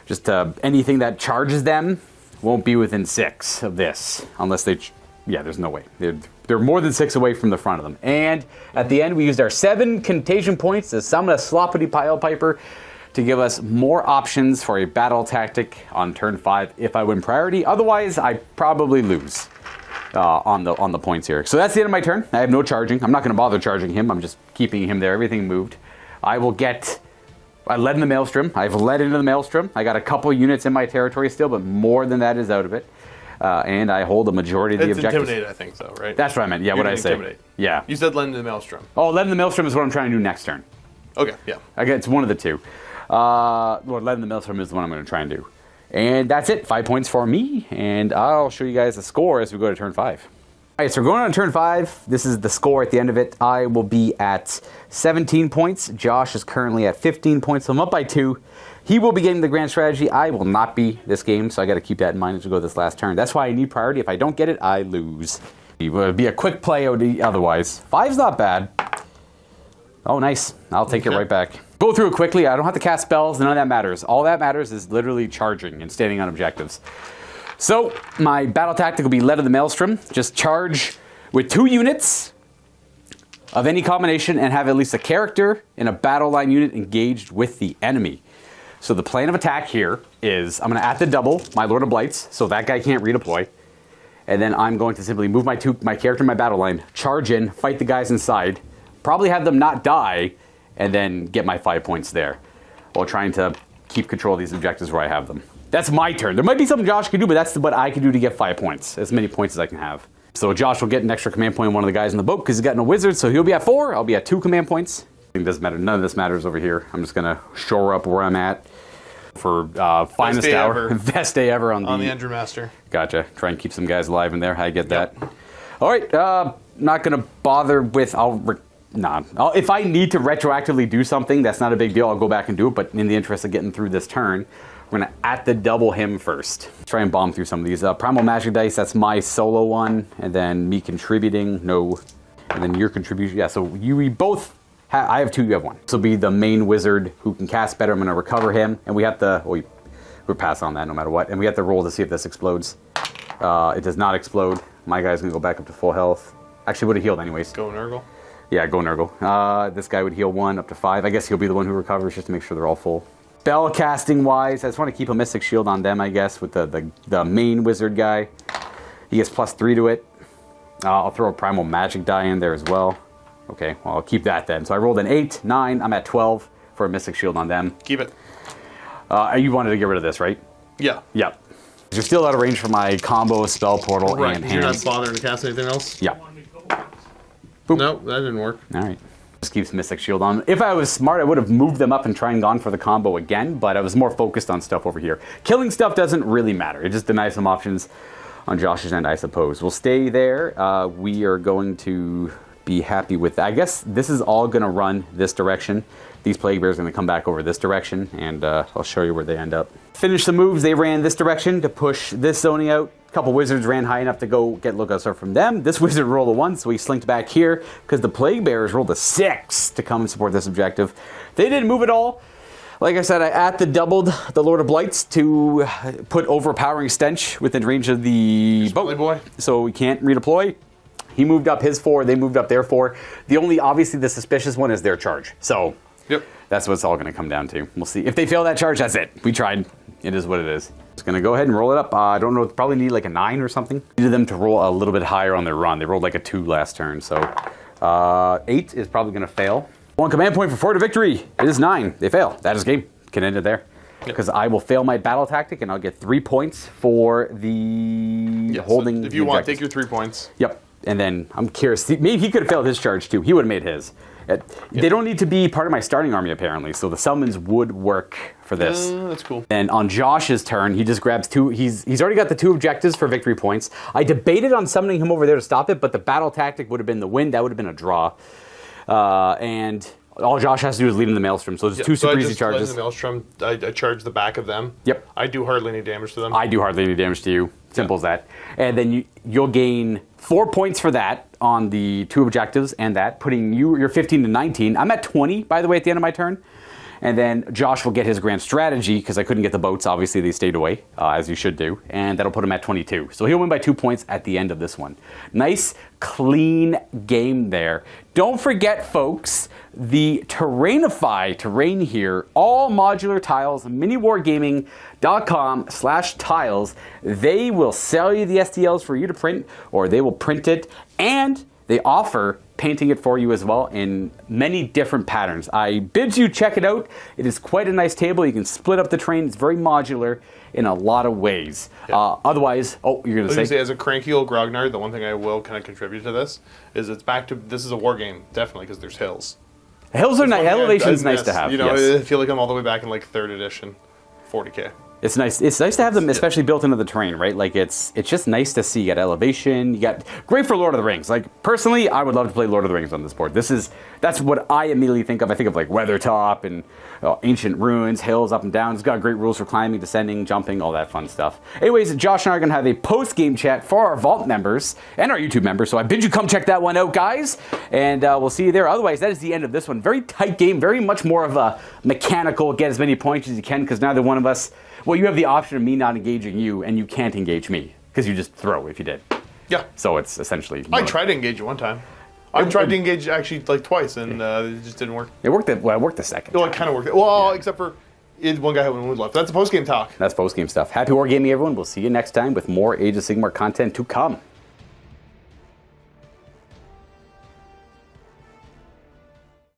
Just anything that charges them won't be within 6 of this, unless they... Yeah, there's no way. They're more than 6 away from the front of them. And at the end, we used our 7 contagion points to summon a Sloppity Pile Piper to give us more options for a battle tactic on turn 5 if I win priority. Otherwise, I probably lose on the points here. So that's the end of my turn. I have no charging. I'm not going to bother charging him. I'm just keeping him there. Everything moved. I led in the Maelstrom. I've led into the Maelstrom. I got a couple units in my territory still, but more than that is out of it. And I hold a majority of the objectives. Intimidate, I think, so, right? That's what I meant. Yeah, what I say. Intimidate. Yeah. You said led into the Maelstrom. Oh, led in the Maelstrom is what I'm trying to do next turn. Okay, yeah. It's one of the two. Well, led in the Maelstrom is the one I'm going to try and do. And that's it. 5 points for me. And I'll show you guys the score as we go to turn 5. All right, so we're going on turn 5. This is the score at the end of it. I will be at 17 points. Josh is currently at 15 points, so I'm up by 2. He will be getting the grand strategy. I will not be this game, so I got to keep that in mind as we go this last turn. That's why I need priority. If I don't get it, I lose. It would be a quick play otherwise. 5's not bad. Oh, nice. I'll take it right back. Go through it quickly. I don't have to cast spells. None of that matters. All that matters is literally charging and standing on objectives. So my battle tactic will be led of the Maelstrom. Just charge with 2 units of any combination and have at least a character and a battle line unit engaged with the enemy. So the plan of attack here is I'm going to at the double my Lord of Blights, so that guy can't redeploy. And then I'm going to simply move my character in my battle line, charge in, fight the guys inside, probably have them not die, and then get my 5 points there, while trying to keep control of these objectives where I have them. That's my turn. There might be something Josh can do, but that's what I can do to get 5 points, as many points as I can have. So Josh will get an extra command point on one of the guys in the boat because he's got no wizard, so he'll be at 4. I'll be at 2 command points. It doesn't matter. None of this matters over here. I'm just going to shore up where I'm at for finest hour. Best day ever on the Engine Master. Gotcha. Try and keep some guys alive in there. I get that. All right. Not going to bother with... if I need to retroactively do something, that's not a big deal. I'll go back and do it. But in the interest of getting through this turn, we're going to at the double him first. Try and bomb through some of these. Primal Magic Dice, that's my solo one. And then me contributing, no. And then your contribution. Yeah, so we both... I have 2, you have 1. This will be the main wizard who can cast better. I'm going to recover him. And we have to... we're passing on that no matter what. And we have to roll to see if this explodes. It does not explode. My guy's going to go back up to full health. Actually, would have healed anyways. Go Nurgle. Yeah, go Nurgle. This guy would heal 1 up to 5. I guess he'll be the one who recovers just to make sure they're all full. Spell casting wise, I just want to keep a Mystic Shield on them, I guess, with the main wizard guy. He gets +3 to it. I'll throw a Primal Magic die in there as well. Okay, well, I'll keep that then. So I rolled an 8, 9. I'm at 12 for a Mystic Shield on them. Keep it. You wanted to get rid of this, right? Yeah. Yep. You're still out of range for my combo, Spell Portal, right. and You're hands. not bothering to cast anything else? Yeah. Boop. No, that didn't work. All right. Just keeps Mystic Shield on. If I was smart, I would have moved them up and tried and gone for the combo again, but I was more focused on stuff over here. Killing stuff doesn't really matter. It just denies some options on Josh's end, I suppose. We'll stay there. We are going to be happy with that. I guess this is all going to run this direction. These Plague Bears are going to come back over this direction, and I'll show you where they end up. Finish the moves. They ran this direction to push this zoning out. A couple wizards ran high enough to go get Luka from them. This wizard rolled a 1, so he slinked back here because the Plague Bearers rolled a 6 to come and support this objective. They didn't move at all. Like I said, I at the doubled the Lord of Blights to put overpowering stench within range of the boat. Boy. So we can't redeploy. He moved up his 4, they moved up their 4. The only, obviously, the suspicious one is their charge. So that's what it's all going to come down to. We'll see. If they fail that charge, that's it. We tried. It is what it is. Just going to go ahead and roll it up. I don't know, probably need like a 9 or something. Needed them to roll a little bit higher on their run. They rolled like a 2 last turn. So 8 is probably going to fail. 1 command point for 4 to victory. It is 9. They fail. That is game. Can end it there. Because I will fail my battle tactic and I'll get 3 points for the holding. So if you want, take your 3 points. Yep. And then I'm curious. Maybe he could have failed his charge too. He would have made his. They don't need to be part of my starting army apparently, so the summons would work for this. That's cool. And on Josh's turn, he just grabs 2. He's already got the 2 objectives for victory points. I debated on summoning him over there to stop it, but the battle tactic would have been the win. That would have been a draw. And all Josh has to do is lead in the Maelstrom. So there's 2 super easy charges. In the Maelstrom, I charge the back of them. Yep. I do hardly any damage to them. I do hardly any damage to you. Simple as that. And then you'll gain 4 points for that on the 2 objectives and that, putting you're 15 to 19. I'm at 20, by the way, at the end of my turn. And then Josh will get his grand strategy, because I couldn't get the boats. Obviously, they stayed away, as you should do. And that'll put him at 22. So he'll win by 2 points at the end of this one. Nice, clean game there. Don't forget, folks, the Terrainify terrain here, all modular tiles, miniwargaming.com/tiles. They will sell you the STLs for you to print, or they will print it, and they offer painting it for you as well in many different patterns. I bid you check it out. It is quite a nice table. You can split up the terrain. It's very modular in a lot of ways. Yeah. Otherwise, you're going to say? As a cranky old grognard, the one thing I will kind of contribute to this is it's back to, this is a war game, definitely, because there's hills. Hills are nice. Elevation's nice to have. You know, yes. I feel like I'm all the way back in like 3rd edition, 40K. It's nice. It's nice to have them, especially built into the terrain, right? Like it's just nice to see. You got elevation. You got great for Lord of the Rings. Like personally, I would love to play Lord of the Rings on this board. That's what I immediately think of. I think of like Weathertop and ancient ruins, hills up and down. It's got great rules for climbing, descending, jumping, all that fun stuff. Anyways, Josh and I are gonna have a post-game chat for our Vault members and our YouTube members. So I bid you come check that one out, guys, and we'll see you there. Otherwise, that is the end of this one. Very tight game. Very much more of a mechanical. Get as many points as you can, because neither one of us. Well, you have the option of me not engaging you, and you can't engage me, because you just throw if you did. Yeah. So it's essentially... I tried to engage you one time. I tried to engage actually like twice, and it just didn't work. It worked it worked the second No, time. it kind of worked. Well, except for one guy had one wound left. That's a post-game talk. That's post-game stuff. Happy wargaming, everyone. We'll see you next time with more Age of Sigmar content to come.